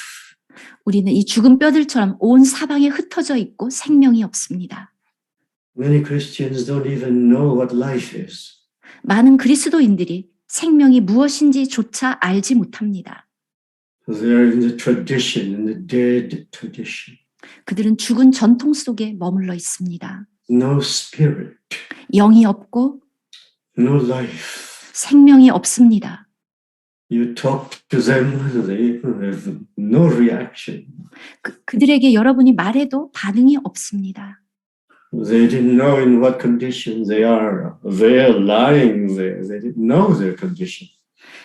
우리는 이 죽은 뼈들처럼 온 사방에 흩어져 있고 생명이 없습니다. Many Christians don't even know what life is. 많은 그리스도인들이 생명이 무엇인지조차 알지 못합니다. They're in the tradition, in the dead tradition. 그들은 죽은 전통 속에 머물러 있습니다. No spirit, 영이 없고 no life. 생명이 없습니다. You talk to them, they have no reaction. 그들에게 여러분이 말해도 반응이 없습니다. They didn't know in what condition they are. They're lying there. They didn't know their condition.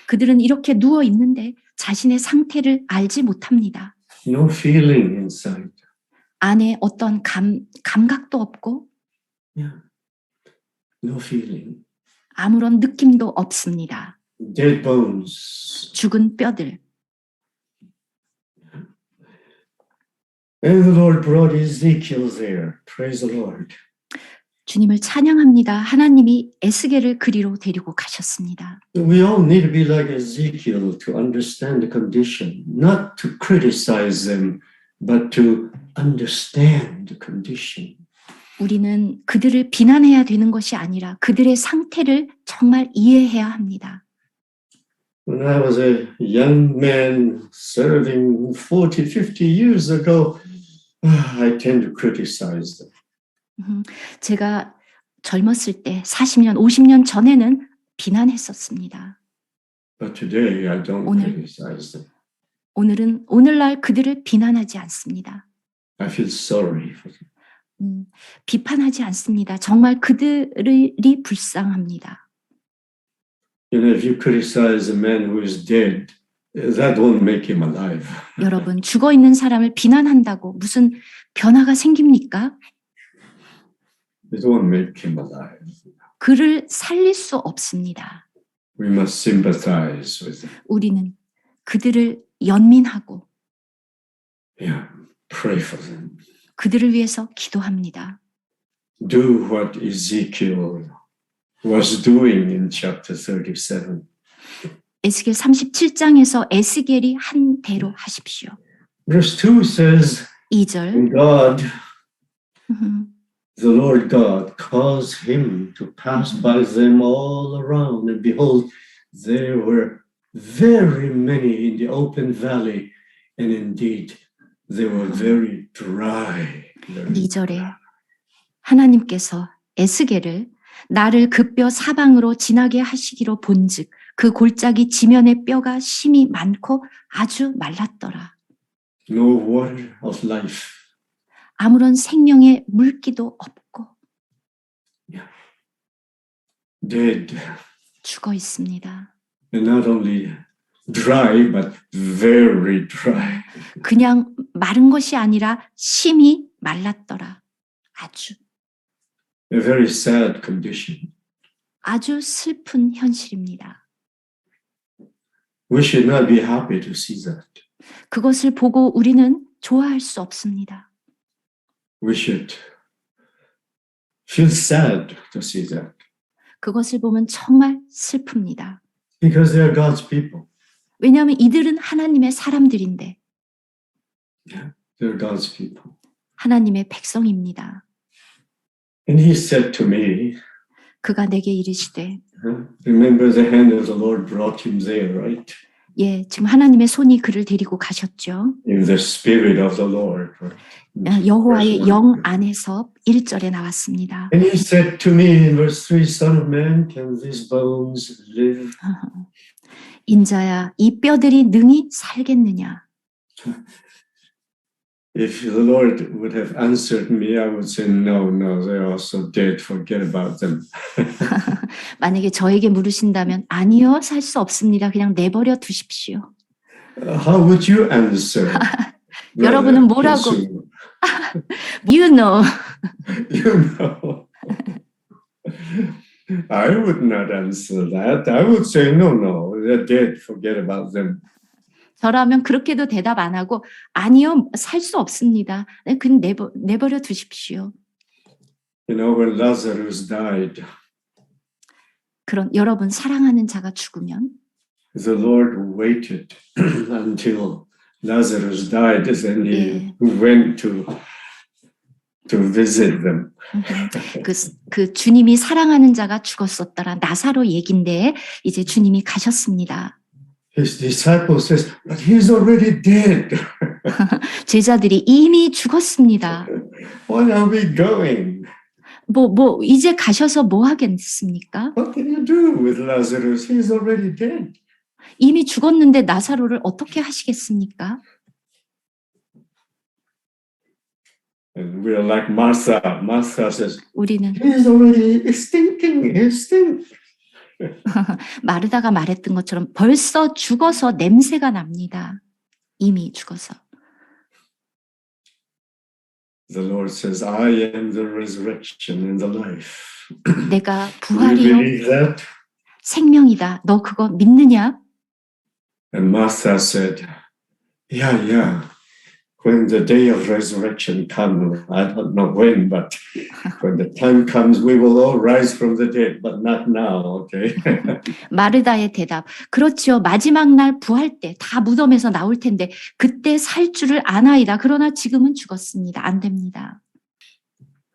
그들은 이렇게 누워 있는데 자신의 상태를 알지 못합니다. No feeling inside. 안에 어떤 감각도 없고 Yeah. No feeling. 아무런 느낌도 없습니다. Dead bones. 죽은 뼈들. And the Lord brought Ezekiel there. Praise the Lord. 주님을 찬양합니다. 하나님이 에스겔을 그리로 데리고 가셨습니다. We all need to be like Ezekiel to understand the condition, not to criticize them, but to understand the condition. 우리는 그들을 비난해야 되는 것이 아니라 그들의 상태를 정말 이해해야 합니다. When I was a young man serving 40, 50 years ago, I tend to criticize them. 제가 젊었을 때 40년, 50년 전에는 비난했었습니다. But today I don't criticize them. 오늘날 그들을 비난하지 않습니다. I feel sorry for them. 비판하지 않습니다. 정말 그들이 불쌍합니다. You know, if you criticize a man who is dead, that won't make him alive. 여러분, 죽어 있는 사람을 비난한다고 무슨 변화가 생깁니까? It won't make him alive. 그를 살릴 수 없습니다. We must sympathize with them. 우리는 그들을 연민하고 Yeah, pray for them. 그들을 위해서 기도합니다. Do what Ezekiel was doing in chapter 37. 에스겔 37장에서 에스겔이 한 대로 하십시오. Verse 2 says, 2절 And God, the Lord God, caused him to pass by them all around, and behold, there were very many in the open valley, and indeed they were very dry. 2절에 하나님께서 에스겔을 나를 그 뼈 사방으로 지나게 하시기로 본즉 그 골짜기 지면의 뼈가 심이 많고 아주 말랐더라. No water of life. 아무런 생명의 물기도 없고 Dead. 죽어 있습니다. And not only dry, but very dry. 그냥 마른 것이 아니라 심이 말랐더라. 아주 A very sad condition. 아주 슬픈 현실입니다. We should not be happy to see that. 그것을 보고 우리는 좋아할 수 없습니다. We should feel sad to see that. 그것을 보면 정말 슬픕니다. Because they are God's people. 왜냐하면 이들은 하나님의 사람들인데 They're God's people. 하나님의 백성입니다. And he said to me, 그가 내게 이르시되 remember the hand of the Lord brought him there, right? 예, 지금 하나님의 손이 그를 데리고 가셨죠. In the spirit of the Lord. Right? 여호와의 영 안에서 1절에 나왔습니다. And he said to me in verse 3, Son of man, can these bones live? 인자야, 이 뼈들이 능히 살겠느냐? If the Lord would have answered me, I would say, no, they're also dead. Forget about them. 만약에 저에게 물으신다면 아니요, 살 수 없습니다. 그냥 내버려 두십시오. How would you answer? 여러분은 뭐라고? You know. You know. I would not answer that. I would say, no, they're dead. Forget about them. 저라면 그렇게도 대답 안 하고 아니요, 살 수 없습니다. 그냥 내버려 두십시오. You know, when Lazarus died, 그런 여러분 사랑하는 자가 죽으면 The Lord waited until Lazarus died, and then he went to visit them. 그 주님이 사랑하는 자가 죽었었더라 나사로 얘긴데 이제 주님이 가셨습니다. His disciples says, "But he's already dead. 제자들이 이미 죽었습니다. Why are we going? 이제 가셔서 뭐 하겠습니까? What can you do with Lazarus? He's already dead." 이미 죽었는데 나사로를 어떻게 하시겠습니까? And we are like Martha. Martha says, 우리는 "He's already stinking. He stinks." 마르다가 말했던 것처럼 벌써 죽어서 냄새가 납니다. 이미 죽어서. The Lord says, "I am the resurrection and the life." 내가 Do you believe 부활이요 that? 생명이다. 너 그거 믿느냐? And Martha said, Yeah. When the day of resurrection comes, I don't know when, but when the time comes, we will all rise from the dead, but not now, okay? 마르다의 대답. 그렇지요. 마지막 날 부활 때 다 무덤에서 나올 텐데 그때 살 줄을 아나이다. 그러나 지금은 죽었습니다. 안 됩니다.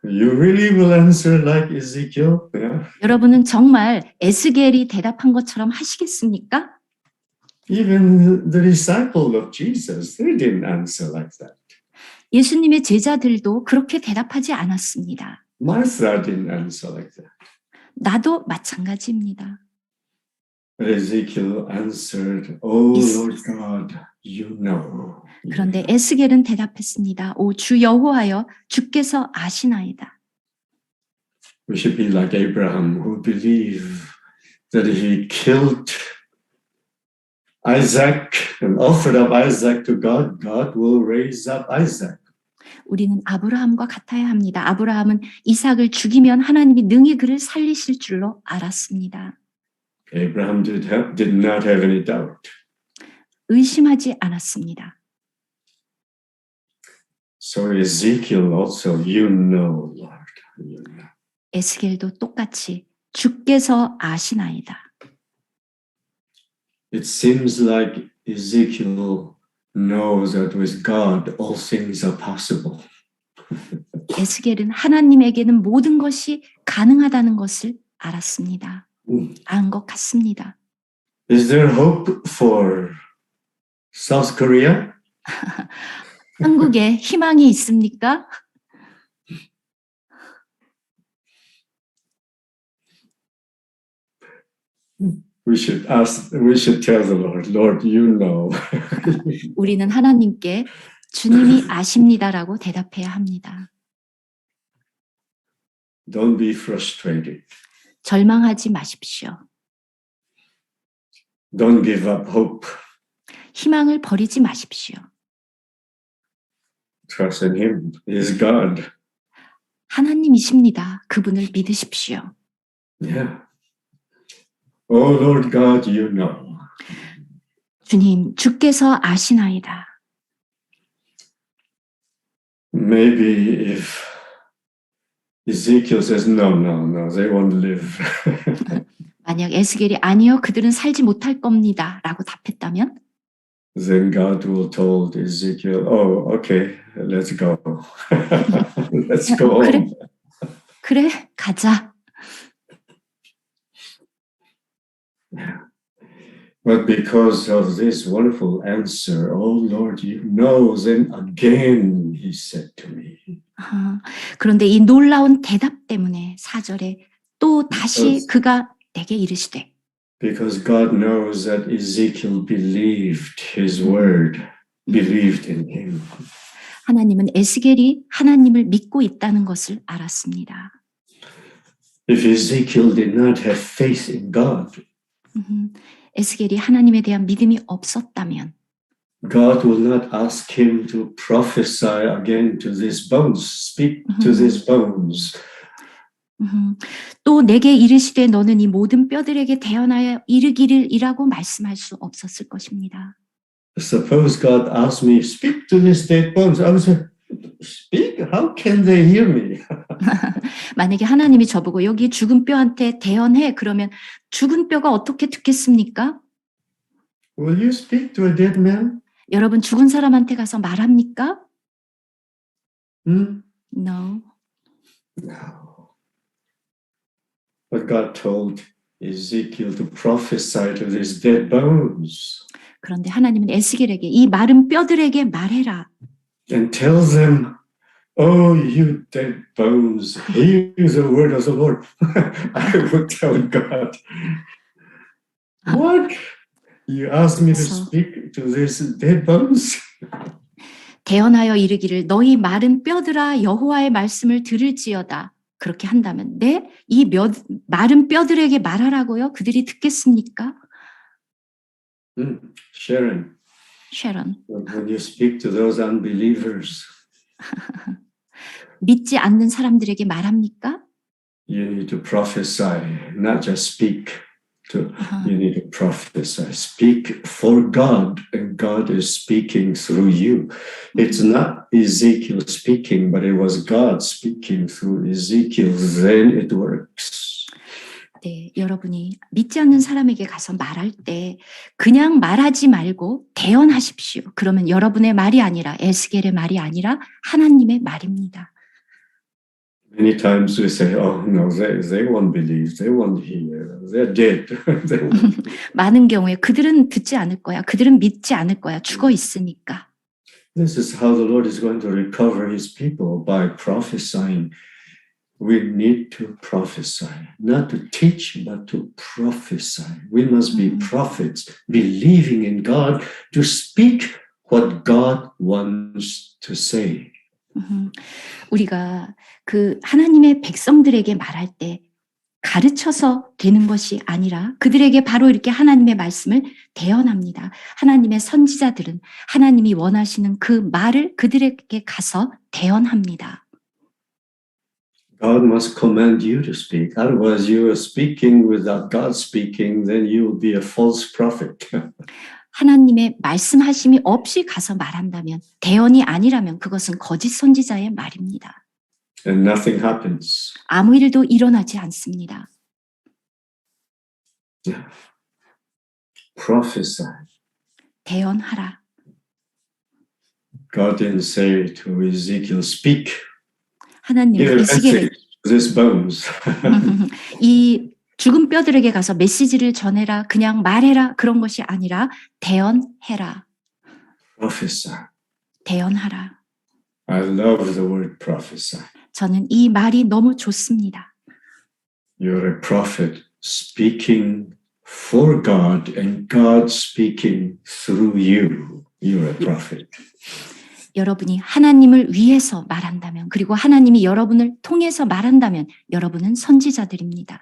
You really will answer like Ezekiel? Yeah. 여러분은 정말 에스겔이 대답한 것처럼 하시겠습니까? Even the disciple of Jesus, they didn't answer like that. 예수님의 제자들도 그렇게 대답하지 않았습니다. Martha didn't answer like that. 나도 마찬가지입니다. But Ezekiel answered, "Oh Lord God, you know." 그런데 에스겔은 대답했습니다. 오 주 여호와여 주께서 아시나이다. We should be like Abraham, who believed that if he killed Isaac and offered up Isaac to God, God will raise up Isaac. 우리는 아브라함과 같아야 합니다. 아브라함은 이삭을 죽이면 하나님이 능히 그를 살리실 줄로 알았습니다. Abraham did not have any doubt. 의심하지 않았습니다. So Ezekiel also, you know, Lord. You know. 에스겔도 똑같이 주께서 아시나이다. It seems like Ezekiel knows that with God all things are possible. 에스겔은 하나님에게는 모든 것이 가능하다는 것을 알았습니다. 안 것 같습니다. Is there hope for South Korea? 한국에 희망이 있습니까? We should tell the Lord, Lord, you know. 우리는 하나님께 주님이 아십니다라고 대답해야 합니다. Don't be frustrated. 절망하지 마십시오. Don't give up hope. 희망을 버리지 마십시오. Trust in Him. He is God. 하나님이십니다. 그분을 믿으십시오. Yeah. Oh Lord God, you know. 주님, 주께서 아시나이다. Maybe if Ezekiel says, no, they won't live. 만약 에스겔이 아니요, 그들은 살지 못할 겁니다. 라고 답했다면 Then God will told Ezekiel, oh, okay, let's go. Let's go 그래, on. 그래, 가자. But because of this wonderful answer, oh Lord, you know, then again he said to me. 그런데 이 놀라운 대답 때문에 4절에 또 다시 그가 내게 이르시되 Because God knows that Ezekiel believed his word, believed in him. 하나님은 에스겔이 하나님을 믿고 있다는 것을 알았습니다. If Ezekiel did not have faith in God, 에스겔이 하나님에 대한 믿음이 없었다면 God will not ask him to prophesy again to these bones, speak to these bones. 또 내게 이르시되 너는 이 모든 뼈들에게 대언하여 이르기를이라고 말씀할 수 없었을 것입니다. Suppose God asked me, speak to these dead bones. I would say, speak? How can they hear me? 만약에 하나님이 저보고 여기 죽은 뼈한테 대언해 그러면 죽은 뼈가 어떻게 듣겠습니까? Will you speak to a dead man? 여러분 죽은 사람한테 가서 말합니까? Hmm? No. No. But God told Ezekiel to prophesy to these dead bones 그런데 하나님은 에스겔에게 이 마른 뼈들에게 말해라. and tell them, oh, you dead bones, hear the word of the Lord. I would tell God, what? You asked me to So- speak to these dead bones? 대언하여 이르기를 너희 마른 뼈들아 여호와의 말씀을 들을지어다. 그렇게 한다면 이 마른 뼈들에게 말하라고요? 그들이 듣겠습니까? Sharon, 쉐런. when you speak to those unbelievers, 믿지 않는 사람들에게 말합니까? you need to prophesy, not just speak. You need to prophesy. Speak for God, and God is speaking through you. It's not Ezekiel speaking, but it was God speaking through Ezekiel. Then it works. 네, 여러분이 믿지 않는 사람에게 가서 말할 때 그냥 말하지 말고 대언하십시오. 그러면 여러분의 말이 아니라 에스겔의 말이 아니라 하나님의 말입니다. Many times we say, oh, no, they won't believe. They won't hear. They're dead. They won't. 많은 경우에 그들은 듣지 않을 거야. 그들은 믿지 않을 거야. 죽어 있으니까. This is how the Lord is going to recover his people, by prophesying. We need to prophesy, not to teach, but to prophesy. We must be prophets, believing in God to speak what God wants to say. 우리가 그 하나님의 백성들에게 말할 때 가르쳐서 되는 것이 아니라 그들에게 바로 이렇게 하나님의 말씀을 대언합니다. 하나님의 선지자들은 하나님이 원하시는 그 말을 그들에게 가서 대언합니다. God must command you to speak. Otherwise, you are speaking without God speaking, then you will be a false prophet. 하나님의 말씀하심이 없이 가서 말한다면, 대언이 아니라면 그것은 거짓 선지자의 말입니다. And nothing happens. 아무 일도 일어나지 않습니다. Prophesy. 대언하라. God didn't say to Ezekiel, speak. 하나님은 Give a 에스겔에게 message to these bones. 이 죽은 뼈들에게 가서 메시지를 전해라, 그냥 말해라, 그런 것이 아니라 대언해라. Prophesy. 대언하라. I love the word prophesy. 저는 이 말이 너무 좋습니다. You're a prophet speaking for God and God speaking through you. You're a prophet. 여러분이 하나님을 위해서 말한다면, 그리고 하나님이 여러분을 통해서 말한다면 여러분은 선지자들입니다.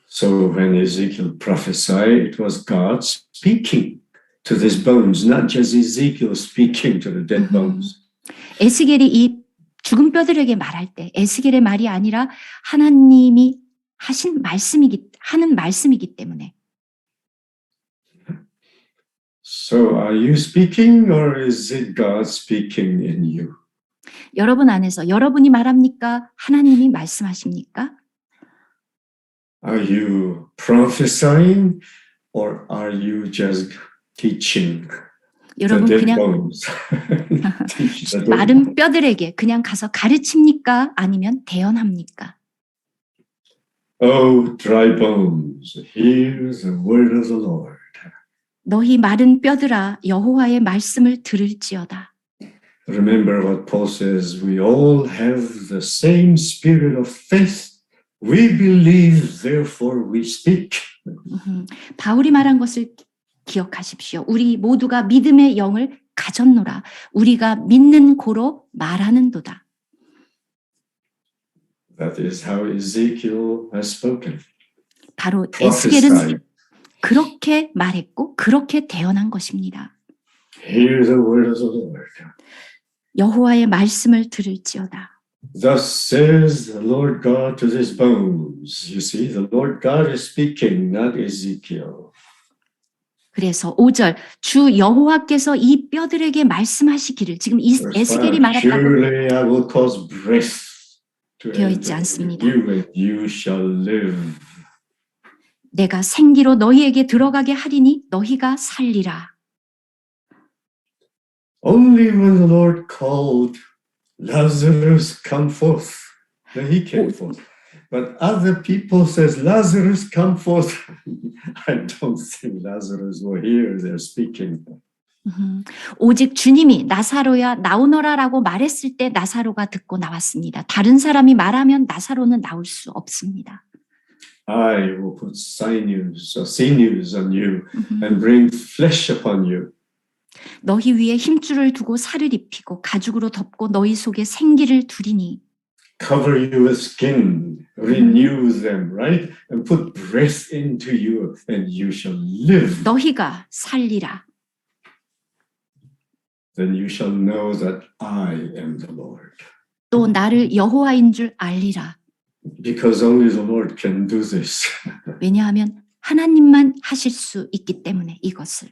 So when Ezekiel prophesied, it was God speaking to these bones, not just Ezekiel speaking to the dead bones. 에스겔이 이 죽은 뼈들에게 말할 때 에스겔의 말이 아니라 하나님이 하는 말씀이기 때문에. So are you speaking or is it God speaking in you? 여러분 안에서 여러분이 말합니까? 하나님이 말씀하십니까? Are you prophesying or are you just teaching the 여러분 dead 그냥 bones? Teach the dead 마른 bones. 뼈들에게 그냥 가서 가르칩니까? 아니면 대언합니까? Oh, dry bones, hear the word of the Lord. 너희 마른 뼈들아 여호와의 말씀을 들을지어다. Remember what Paul says, we all have the same spirit of faith. We believe, therefore we speak. 바울이 말한 것을 기억하십시오. 우리 모두가 믿음의 영을 가졌노라. 우리가 믿는 고로 말하는도다. That is how Ezekiel has spoken. 바로 Prophesy. 에스겔은 그렇게 말했고 그렇게 대언한 것입니다. Hear the word of the Lord. 여호와의 말씀을 들을지어다. Thus says the Lord God to these bones. You see, the Lord God is speaking, not Ezekiel. 그래서 5절 주 여호와께서 이 뼈들에게 말씀하시기를, 지금 이 에스겔이 말했다고 Surely I will cause breath to 되어 있지 enter 않습니다. you and you shall live. 내가 생기로 너희에게 들어가게 하리니 너희가 살리라. Only when the Lord called Lazarus come forth, then he came forth. But other people says, Lazarus come forth. I don't think Lazarus will hear their speaking. 오직 주님이 나사로야 나오너라라고 말했을 때 나사로가 듣고 나왔습니다. 다른 사람이 말하면 나사로는 나올 수 없습니다. I will put sinews on you and bring flesh upon you. 너희 위에 힘줄을 두고 살을 입히고 가죽으로 덮고 너희 속에 생기를 두리니. Cover you with skin, renew them, right? And put breath into you and you shall live. 너희가 살리라. Then you shall know that I am the Lord. 또 나를 여호와인 줄 알리라. Because only the Lord can do this. 왜냐하면 하나님만 하실 수 있기 때문에 이것을.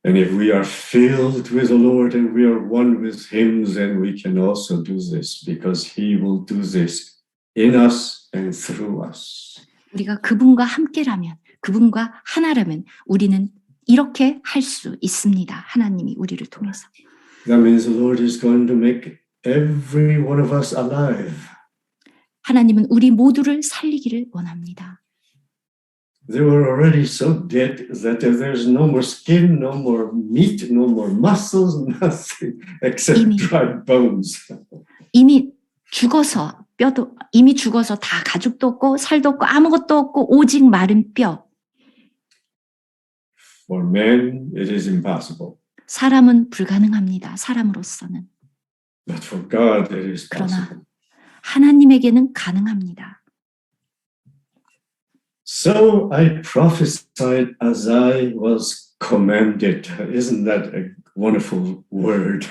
And if we are filled with the Lord and we are one with Him, then we can also do this because He will do this in us and through us. 우리가 그분과 함께라면, 그분과 하나라면 우리는 이렇게 할 수 있습니다. 하나님이 우리를 통해서. That means the Lord is going to make every one of us alive. 하나님은 우리 모두를 살리기를 원합니다. They were already so dead that there's no more skin, no more meat, no more muscles, nothing except dry bones. 이미 죽어서 다 가죽도 없고 살도 없고 아무것도 없고 오직 마른 뼈. For men, it is impossible. 사람은 불가능합니다. 사람으로서는. But for God, it is possible. 그러나 하나님에게는 가능합니다. So I prophesied as I was commanded. Isn't that a wonderful word?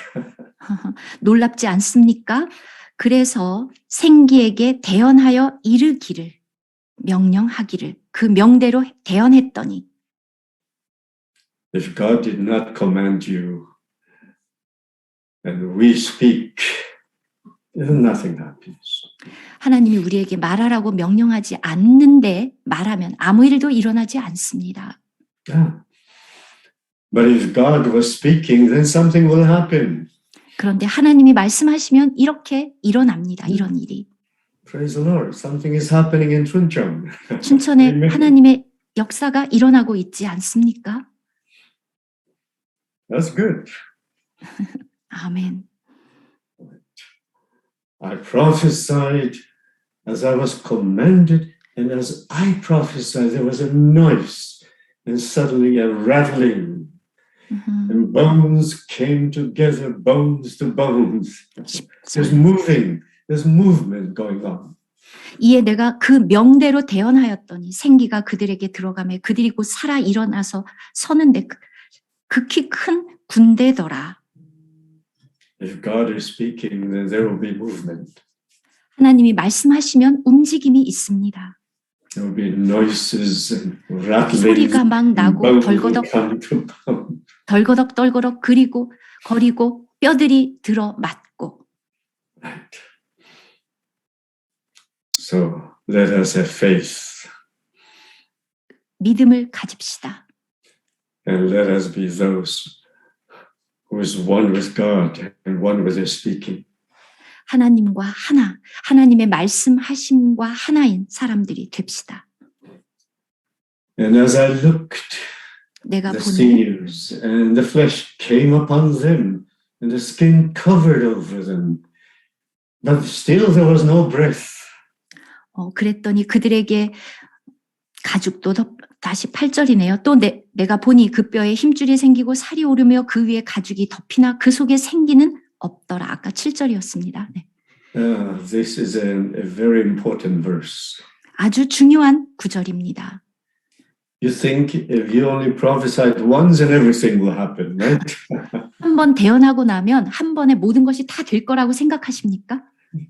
놀랍지 않습니까? 그래서 생기에게 대언하여 이르기를 명령하기를 그 명대로 대언했더니 If God did not command you and we speak, then nothing happens. 하나님이 우리에게 말하라고 명령하지 않는데 말하면 아무 일도 일어나지 않습니다. Yeah. But if God was speaking, then something will happen. 그런데 하나님이 말씀하시면 이렇게 일어납니다. 이런 일이. Praise the Lord. Something is happening in Chuncheon. 춘천에 Amen. 하나님의 역사가 일어나고 있지 않습니까? That's good. 아멘. I prophesied as I was commanded, and as I prophesied, there was a noise, and suddenly a rattling, and bones came together, bones to bones. There's movement going on. 이에 내가 그 명대로 대언하였더니 생기가 그들에게 들어가매 그들이 곧 살아 일어나서 서는데 극히 큰 군대더라. If God is speaking, then there will be movement. 하나님이 말씀하시면 움직임이 있습니다. There will be noises and rattling. 소리가 막 나고 bones 덜거덕 will come to bone. 덜거덕 그리고 거리고 뼈들이 들어맞고. Right. So let us have faith. 믿음을 가집시다. And let us be those who is one with God and one with His speaking. 하나님과 하나, 하나님의 말씀하심과 하나인 사람들이 됩시다. And as I looked, 내가 the 보니 sinews and the flesh came upon them, and the skin covered over them. But still there was no breath. 그랬더니 그들에게 가죽도 다시 8절이네요. 또 내가 보니 그 뼈에 힘줄이 생기고 살이 오르며 그 위에 가죽이 덮이나 그 속에 생기는 없더라. 아까 7절이었습니다. 네. This is a very important verse. 아주 중요한 구절입니다. You think if you only prophesied once and everything will happen, right? 한 번 대언하고 나면 한 번에 모든 것이 다 될 거라고 생각하십니까?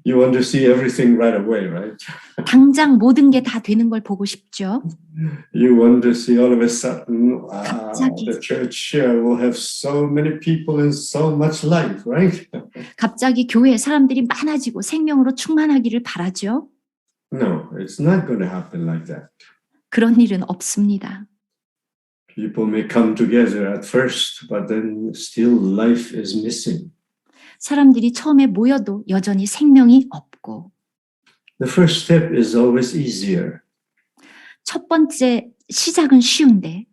You want to see everything right away, right? 당장 모든 게 다 되는 걸 보고 싶죠. You want to see all of a sudden, 갑자기. the church will have so many people and so much life, right? 갑자기 교회에 사람들이 많아지고 생명으로 충만하기를 바라죠. No, it's not going to happen like that. 그런 일은 없습니다. People may come together at first, but then still life is missing. 사람들이 처음에 모여도 여전히 생명이 없고 The first step is always easier. 첫 번째 시작은 쉬운데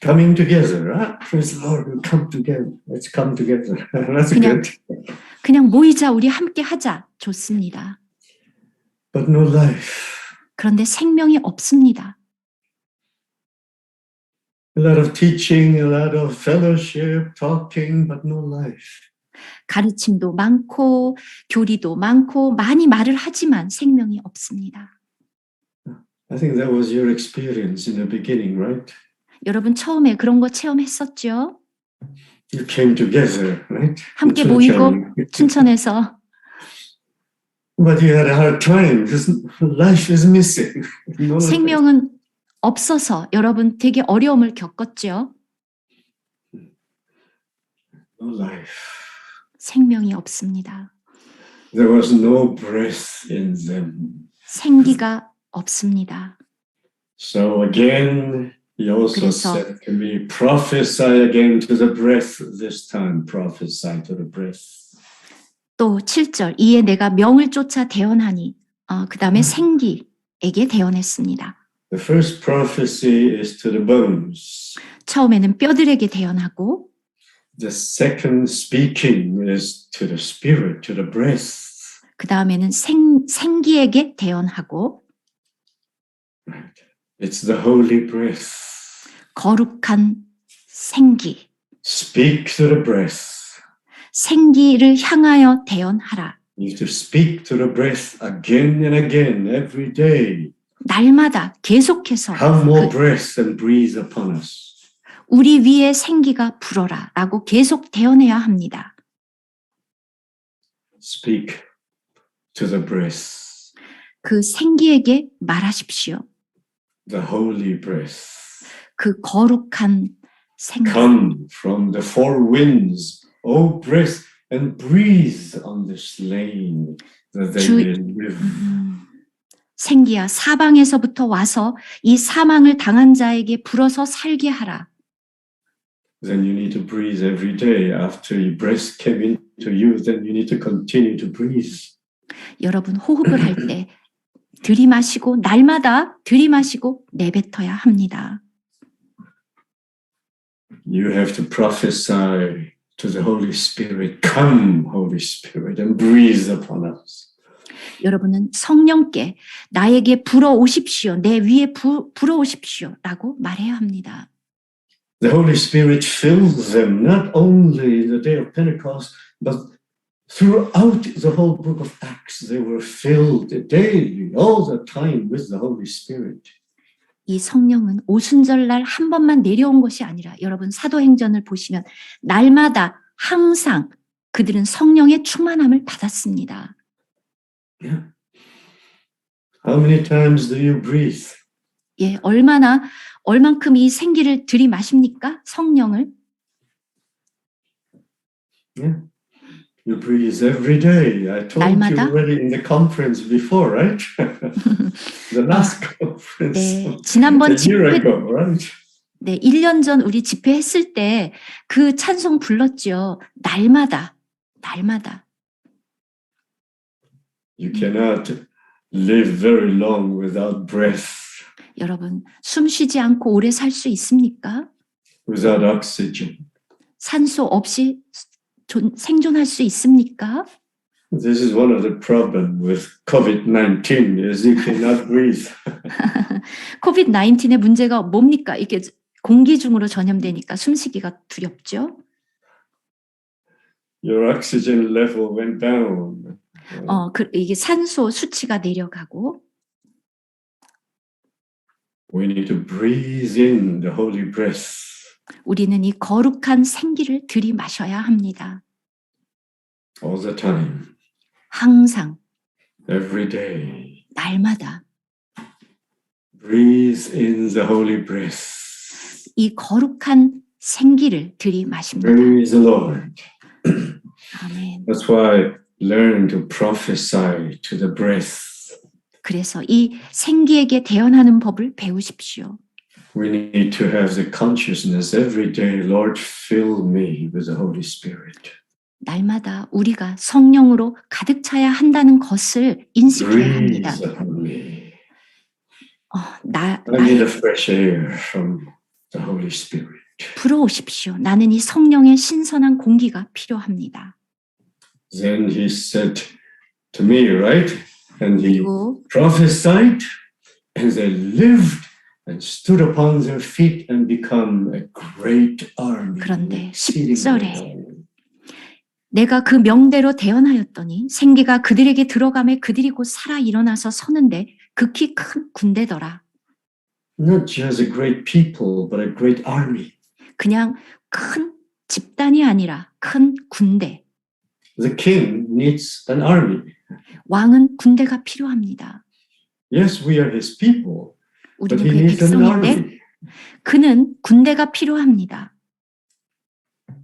Coming together, praise the Lord, we come together. Let's come together. That's 그냥- good. 그냥 모이자 우리 함께 하자 좋습니다. But no life. 그런데 생명이 없습니다. A lot of teaching, a lot of fellowship, talking, but no life. 가르침도 많고 교리도 많고 많이 말을 하지만 생명이 없습니다. I think that was your experience in the beginning, right? 여러분 처음에 그런 거 체험했었죠? You came together, right? 함께 모이고 춘천에서 But you had a hard time because life is missing. No life. 생명은 없어서 여러분 되게 어려움을 겪었죠? No life. 생명이 없습니다. There was no breath in them. 생기가 없습니다. So again, he also 그래서- said to me, prophesy again to the breath, this time prophesy to the breath. 또 7절 이에 내가 명을 쫓아 대언하니 그 다음에 생기에게 대언했습니다. The first prophecy is to the bones. 처음에는 뼈들에게 대언하고 The second speaking is to the spirit, to the breath. 그 다음에는 생기에게 대언하고 It's the holy breath. 거룩한 생기, Speak to the breath. 생기를 향하여 대언하라. You have to speak to the breath again and again, every day. 날마다 계속해서 Have more breath and breathe upon us. 우리 위에 생기가 불어라 라고 계속 대언해야 합니다. Speak to the breath, 그 생기에게 말하십시오. the holy breath. 그 거룩한 생기. Come from the four winds, O breath, and breathe on the slain, that they 주- may live. 생기야 사방에서부터 와서 이 사망을 당한 자에게 불어서 살게 하라. Then you need to breathe every day. After your breath came into you, then you need to continue to breathe. 여러분 호흡을 할 때 들이마시고 날마다 들이마시고 내뱉어야 합니다. You have to prophesy to the Holy Spirit, come, Holy Spirit, and breathe upon us. 여러분은 성령께 나에게 불어오십시오. 내 위에 불어오십시오. 라고 말해야 합니다. The Holy Spirit fills them not only in the day of Pentecost, but throughout the whole book of Acts. They were filled daily, all the time with the Holy Spirit. 이 성령은 오순절날 한 번만 내려온 것이 아니라 여러분 사도행전을 보시면 날마다 항상 그들은 성령의 충만함을 받았습니다. Yeah. How many times do you breathe? 예, 얼만큼 이 생기를 들이마십니까? 성령을? Yeah. You breathe every day. I told 날마다? you already in the conference before, right? The last conference. 네, 지난번 a year 집회, ago, right? 네, 1년 전 우리 집회했을 때 그 찬송 불렀죠. 날마다. You cannot live very long without breath, 여러분, 숨 쉬지 않고 오래 살 수 있습니까? without oxygen. 산소 없이 생존할 수 있습니까? This is one of the problems with COVID-19 is you cannot breathe. 코비드-19의 문제가 뭡니까? 이게 공기 중으로 전염되니까 숨쉬기가 두렵죠. Your oxygen level went down. 이게 산소 수치가 내려가고 We need to breathe in the holy breath. 우리는 이 거룩한 생기를 들이마셔야 합니다. All the time, 항상 every day. 날마다 Breathe in the holy breath. 이 거룩한 생기를 들이마십니다. Praise the Lord. 아멘. That's why learn to prophesy to the breath. 그래서 이 생기에게 대언하는 법을 배우십시오. We need to have the consciousness every day, Lord, fill me with the Holy Spirit. 날마다 우리가 성령으로 가득 차야 한다는 것을 인식해야 합니다. Breathe upon me. I need a fresh air from the Holy Spirit. 불어오십시오. 나는 이 성령의 신선한 공기가 필요합니다. Then he said to me, right? And he 그리고 prophesied, and they lived and stood upon their feet and become a great army. 그런데 10절에 내가 그 명대로 대언하였더니 생기가 그들에게 들어가매 그들이 곧 살아 일어나서 서는데 극히 큰 군대더라. Not just a great people, but a great army. 그냥 큰 집단이 아니라 큰 군대. The king needs an army. 왕은 군대가 필요합니다. Yes, we are his people, but 우리는 he 그의 needs an 백성인데 army. 그는 군대가 필요합니다.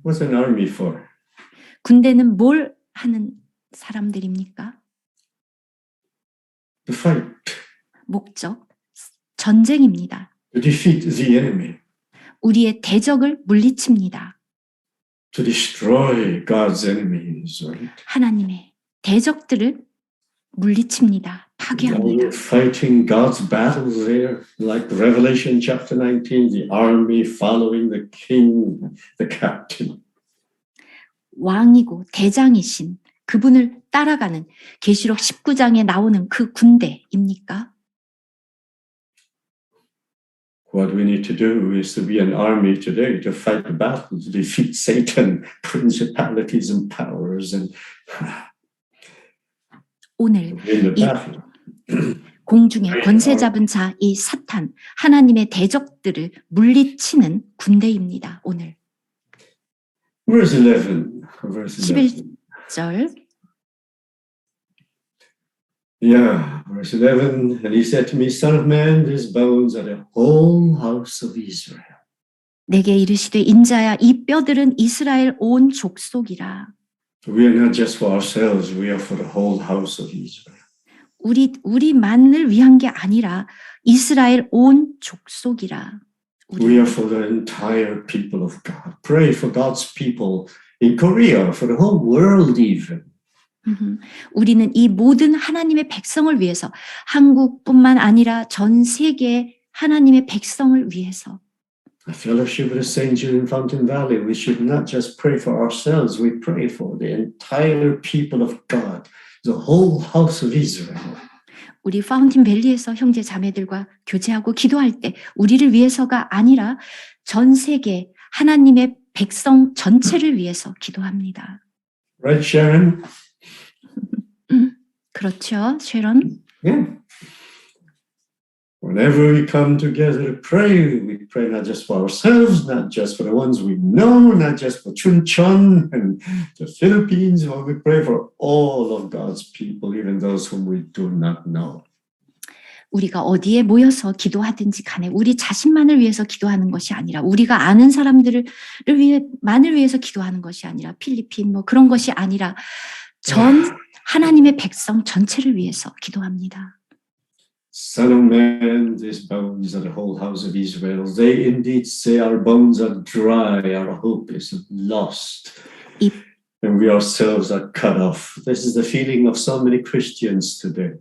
What's an army for? 군대는 뭘 하는 사람들입니까? To fight, 목적, 전쟁입니다. to defeat the enemy, 우리의 대적을 물리칩니다. to destroy God's enemies, right? 하나님의 대적들을 물리칩니다. Now 파괴합니다. we're fighting God's battles there, like Revelation chapter 19, the army following the king, the captain. 왕이고 대장이신 그분을 따라가는 계시록 19장에 나오는 그 군대입니까? What we need to do is to be an army today to fight the battle, to defeat Satan, principalities and powers, and 오늘 win the 이 battle. 공중에 권세 잡은 자 이 사탄 하나님의 대적들을 물리치는 군대입니다. 오늘 Verse 11. Verse 11. 11절 Yeah, verse 11. And he said to me, Son of man, these bones are the whole house of Israel. 내게 이르시되 인자야 이 뼈들은 이스라엘 온 족속이라. We are not just for ourselves, we are for the whole house of Israel. 우리만을 위한 게 아니라 이스라엘 온 족속이라. We are for the entire people of God. Pray for God's people in Korea, for the whole world even. 우리는 이 모든 하나님의 백성을 위해서 한국뿐만 아니라 전 세계 하나님의 백성을 위해서 A fellowship with the saints here in Fountain Valley, we should not just pray for ourselves, we pray for the entire people of God, the whole house of Israel. 우리 파운틴 밸리에서 형제 자매들과 교제하고 기도할 때 우리를 위해서가 아니라 전 세계 하나님의 백성 전체를 위해서 기도합니다. Right, Sharon? 그렇죠, 쉐런? Yeah. Whenever we come together to pray, we pray not just for ourselves, not just for the ones we know, not just for Chuncheon and the Philippines, but we pray for all of God's people, even those whom we do not know. 우리가 어디에 모여서 기도하든지 간에 우리 자신만을 위해서 기도하는 것이 아니라 우리가 아는 사람들을 만을 위해서 기도하는 것이 아니라 필리핀 뭐 그런 것이 아니라 전 하나님의 백성 전체를 위해서 기도합니다. Son of man, these bones are the whole house of Israel. They indeed say our bones are dry, our hope is lost, and we ourselves are cut off. This is the feeling of so many Christians today.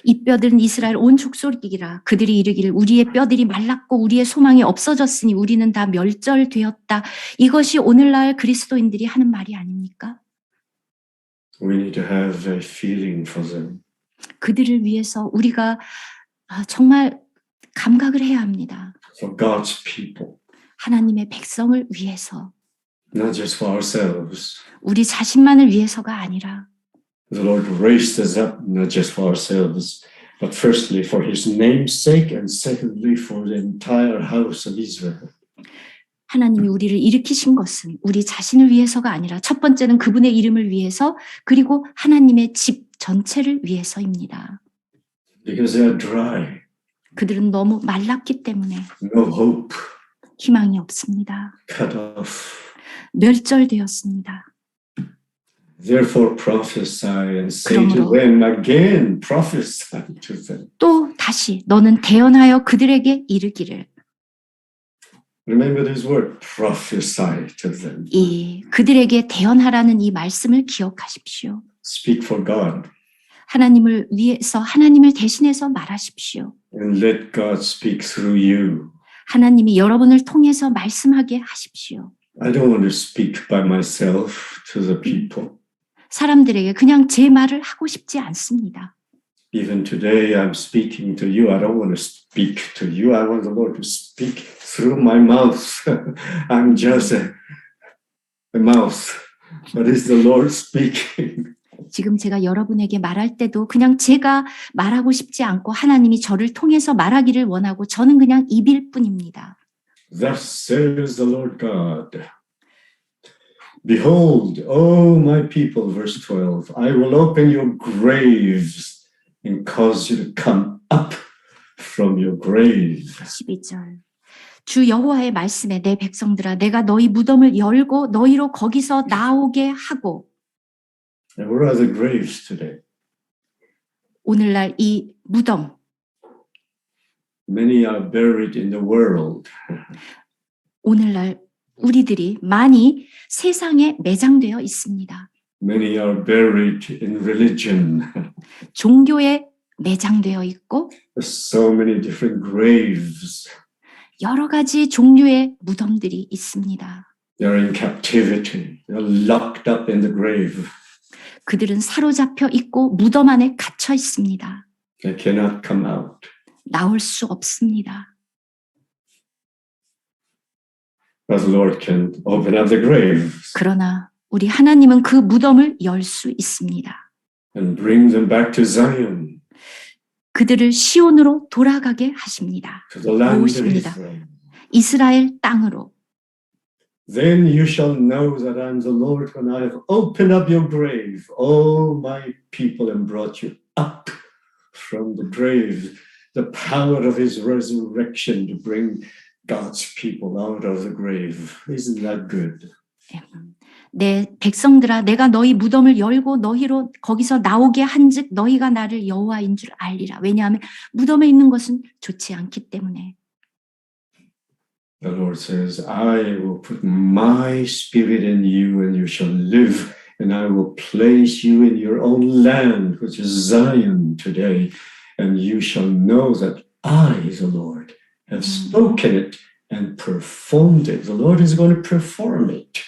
이 뼈들은 이스라엘 온 족속이라 그들이 이르기를 우리의 뼈들이 말랐고 우리의 소망이 없어졌으니 우리는 다 멸절되었다. 이것이 오늘날 그리스도인들이 하는 말이 아닙니까? We need to have a feeling for them. 그들을 위해서 우리가 정말 감각을 해야 합니다. For God's people, 하나님의 백성을 위해서. not just for ourselves. 우리 자신만을 위해서가 아니라 The Lord raised us up not just for ourselves, but firstly for His name's sake and secondly for the entire house of Israel. 하나님이 우리를 일으키신 것은 우리 자신을 위해서가 아니라 첫 번째는 그분의 이름을 위해서 그리고 하나님의 집 전체를 위해서입니다. Because they are dry, 그들은 너무 말랐기 때문에 no hope, 희망이 없습니다. cut off. 멸절되었습니다. Therefore prophesy and say to 그러므로 them again, prophesy to them. 또 다시 너는 대언하여 그들에게 이르기를 Remember this word, prophesy to them. 그들에게 대언하라는 이 말씀을 기억하십시오. Speak for God. 하나님을 위해서 하나님을 대신해서 말하십시오. And let God speak through you. 하나님이 여러분을 통해서 말씀하게 하십시오. I don't want to speak by myself to the people. 사람들에게 그냥 제 말을 하고 싶지 않습니다. Even today I'm speaking to you. I don't want to speak to you. I want the Lord to speak through my mouth. I'm just a mouth. But it's the Lord speaking. 지금 제가 여러분에게 말할 때도 그냥 제가 말하고 싶지 않고 하나님이 저를 통해서 말하기를 원하고 저는 그냥 입일 뿐입니다. Thus says the Lord God. Behold, O my people, verse 12, I will open your graves and cause you to come up from your grave. 12절. 주 여호와의 말씀에 내 백성들아 내가 너희 무덤을 열고 너희로 거기서 나오게 하고. And where are the graves today? 오늘날 이 무덤. Many are buried in the world. 오늘날 우리들이 많이 세상에 매장되어 있습니다. Many are buried in religion. 종교에 매장되어 있고 So many different graves. 여러 가지 종류의 무덤들이 있습니다. They're in captivity. They're locked up in the grave. 그들은 사로잡혀 있고 무덤 안에 갇혀 있습니다. They cannot come out. 나올 수 없습니다. But the Lord can open up the graves 그러나 우리 하나님은 그 무덤을 열 수 있습니다. and bring them back to Zion, 그들을 시온으로 돌아가게 하십니다. to the land of 모으십니다. Israel. 이스라엘 땅으로. Then you shall know that I am the Lord when I have opened up your grave, all my people, and brought you up from the grave. The power of his resurrection to bring God's people out of the grave. Isn't that good? 내 백성들아 내가 너희 무덤을 열고 너희로 거기서 나오게 한즉 너희가 나를 여호와인 줄 알리라. 왜냐하면 무덤에 있는 것은 좋지 않기 때문에. The Lord says, I will put my spirit in you and you shall live, and I will place you in your own land, which is Zion today, and you shall know that I, the Lord, have spoken it and performed it. The Lord is going to perform it.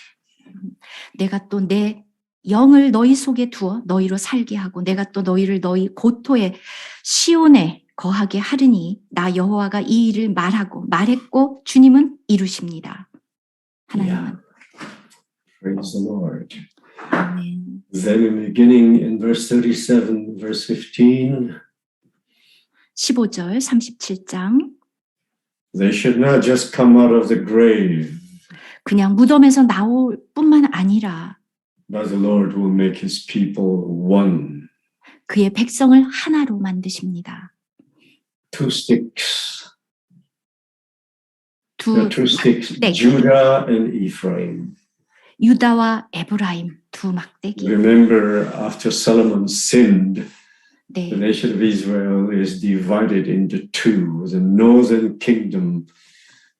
내가 또 내 영을 너희 속에 두어 너희로 살게 하고 내가 또 너희를 너희 고토에 시온에 거하게 하리니 나 여호와가 이 일을 말했고 주님은 이루십니다. 하나님은. Yeah. Praise the Lord. 아멘. Then in the beginning in verse 37, verse 15, 15절 37장 they should not just come out of the grave, 그냥 무덤에서 나올 뿐만 아니라 but the Lord will make his people one. 그의 백성을 하나로 만드십니다. Two sticks. 두 Two sticks, 막대기. Judah and Ephraim. 유다와 에브라임 두 막대기. Remember, after Solomon sinned, 네. the nation of Israel is divided into two. The northern kingdom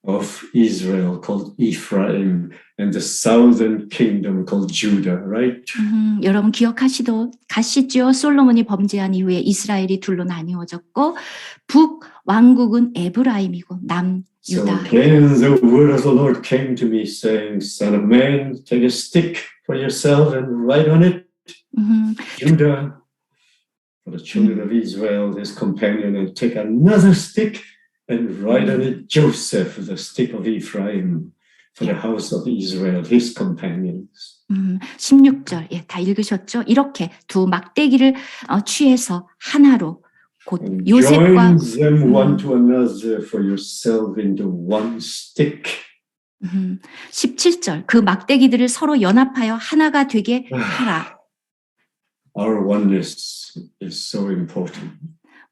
of Israel called Ephraim and the southern kingdom called Judah, right? 여러분 가시죠? 솔로몬이 범죄한 이후에 이스라엘이 둘로 나뉘어졌고 북 왕국은 에브라임이고 남 So 유다. again, the word of the Lord came to me saying, Son of man, take a stick for yourself and write on it, Judah, for the children of Israel, his companion, and take another stick and write on it Joseph, the stick of Ephraim, for the house of Israel, his companions. 16절 다 읽으셨죠? 이렇게 두 막대기를 취해서 하나로 곧 And 요셉과 join them one to another for yourself into one stick. 17절 그 막대기들을 서로 연합하여 하나가 되게 하라. Our oneness is so important.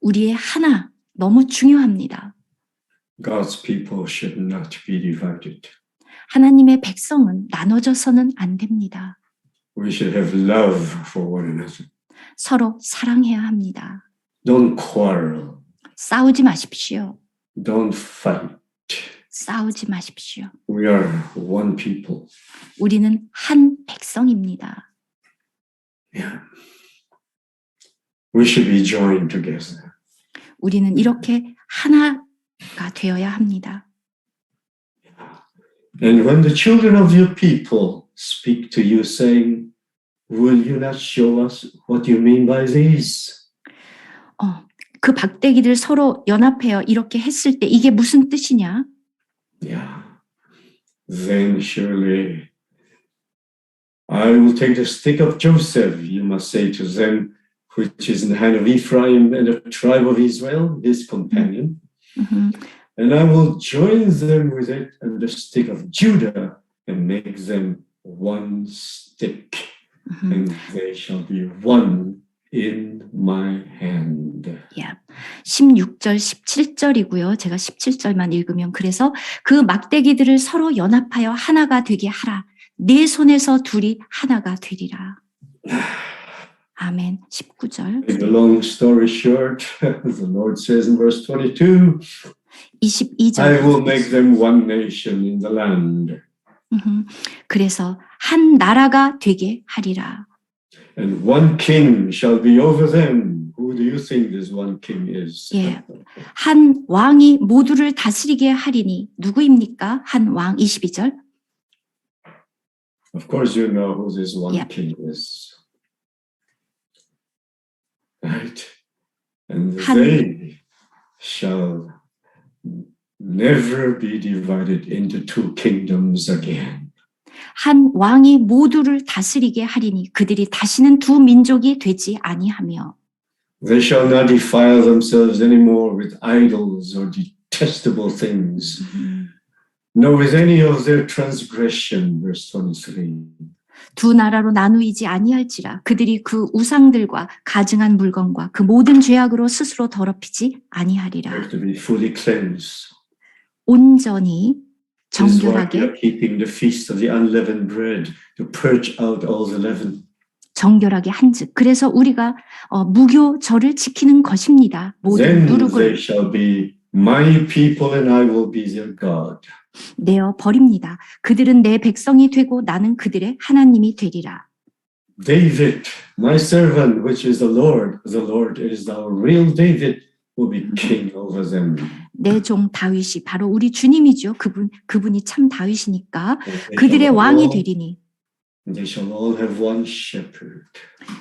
우리의 하나 너무 중요합니다. God's people should not be divided. 하나님의 백성은 나눠져서는 안 됩니다. We should have love for one another. 서로 사랑해야 합니다. Don't quarrel. 싸우지 마십시오. Don't fight. 싸우지 마십시오. We are one people. 우리는 한 백성입니다. Yeah. We should be joined together. 우리는 이렇게 하나가 되어야 합니다. And when the children of your people speak to you saying, will you not show us what you mean by these? 그 박대기들 서로 연합하여 이렇게 했을 때 이게 무슨 뜻이냐? Yeah. Then surely I will take the stick of Joseph, you must say to them, which is in the hand of Ephraim and the tribe of Israel, his companion. And I will join them with it and the stick of Judah and make them one stick. And they shall be one in my hand. Yeah. 16절, 17절이고요. 제가 17절만 읽으면 그래서 그 막대기들을 서로 연합하여 하나가 되게 하라. 네 손에서 둘이 하나가 되리라. 아멘. 19절. In the long story short, the Lord says in verse 22, 22절. I will make them one nation in the land. 그래서 한 나라가 되게 하리라. And one king shall be over them. Who do you think this one king is? 예. 한 왕이 모두를 다스리게 하리니 누구입니까? 한 왕 22절. Of course you know who this one Yep. king is. Right? And 한- they shall never be divided into two kingdoms again. 한 왕이 모두를 다스리게 하리니 그들이 다시는 두 민족이 되지 아니하며 They shall not defile themselves anymore with idols or detestable things, nor with any of their transgression. Verse 23. 두 나라로 나누이지 아니할지라 그들이 그 우상들과 가증한 물건과 그 모든 죄악으로 스스로 더럽히지 They 아니하리라. have to be fully cleansed. 온전히 This is why we are 정결하게 keeping the feast of the unleavened bread to purge out all the leaven. 정결하게 한즉 그래서 우리가 무교절을 지키는 것입니다. 모든 Then they 누룩을 shall be my people and I will be their God. 내어 버립니다. 그들은 내 백성이 되고 나는 그들의 하나님이 되리라. David, my servant, which is the Lord is our real David, will be king over them. 내 종 다윗이 바로 우리 주님이죠. 그분이 참 다윗이니까 And they 그들의 shall 왕이 all- 되리니 They shall all have one shepherd.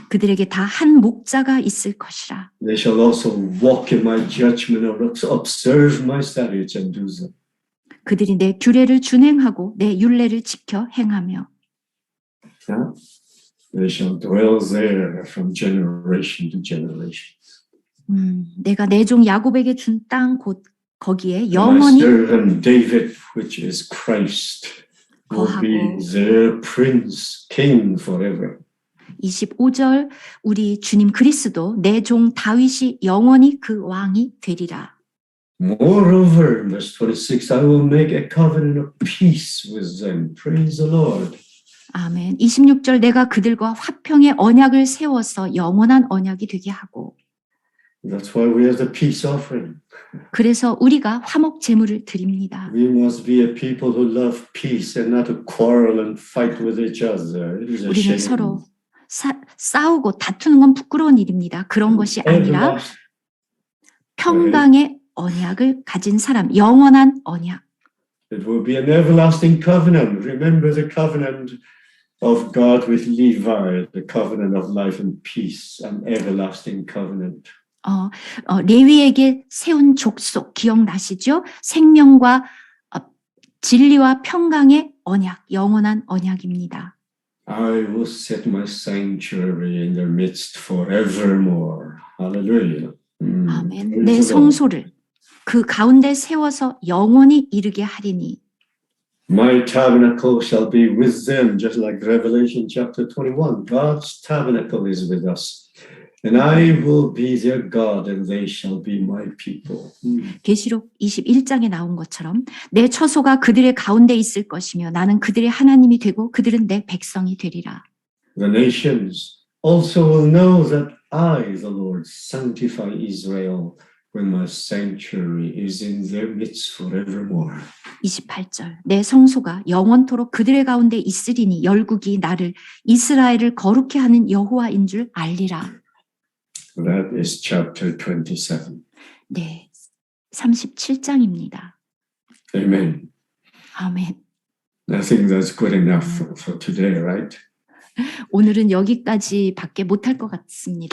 그들에게 다 한 목자가 있을 것이라. They shall also walk in my judgment or observe my statutes and do them. 그들이 내 규례를 준행하고 내 율례를 지켜 행하며 Yeah? They shall dwell there from generation to generation. 내가 내 종 야곱에게 준 땅 곧 거기에 And my 영원히 servant David, which is Christ, will be 거하고 their prince, king forever. 25절 우리 주님 그리스도 내 종 다윗이 영원히 그 왕이 되리라. Moreover, verse 26, I will make a covenant of peace with them. Praise the Lord. 아멘. 26절 내가 그들과 화평의 언약을 세워서 영원한 언약이 되게 하고 That's why we have the peace offering. 그래서 우리가 화목 제물을 드립니다. We must be a people who love peace and not to quarrel and fight with each other. It is a 우리는 shame. 서로 싸우고 다투는 건 부끄러운 일입니다. 그런 것이 아니라 평강의 언약을 가진 사람, 영원한 언약. It will be an everlasting covenant. Remember the covenant of God with Levi, the covenant of life and peace, an everlasting covenant. 레위에게 세운 족속 기억나시죠? 생명과 진리와 평강의 언약, 영원한 언약입니다. I will set my sanctuary in their midst forevermore. Hallelujah. 아멘. Praise 내 the Lord. 성소를 그 가운데 세워서 영원히 이르게 하리니 My tabernacle shall be with them, just like Revelation chapter 21. God's tabernacle is with us. And I will be their God, and they shall be my people. 계시록 21장에 나온 것처럼 내 처소가 그들의 가운데 있을 것이며 나는 그들의 하나님이 되고 그들은 내 백성이 되리라. The nations also will know that I, the Lord, sanctify Israel when my sanctuary is in their midst forevermore. 28절 내 성소가 영원토록 그들의 가운데 있으리니 열국이 나를 이스라엘을 거룩해 하는 여호와인 줄 알리라. That is chapter 27. 네, 37장입니다. Amen. 아멘. I think that's good enough for today, right? 오늘은 여기까지밖에 못할 것 같습니다.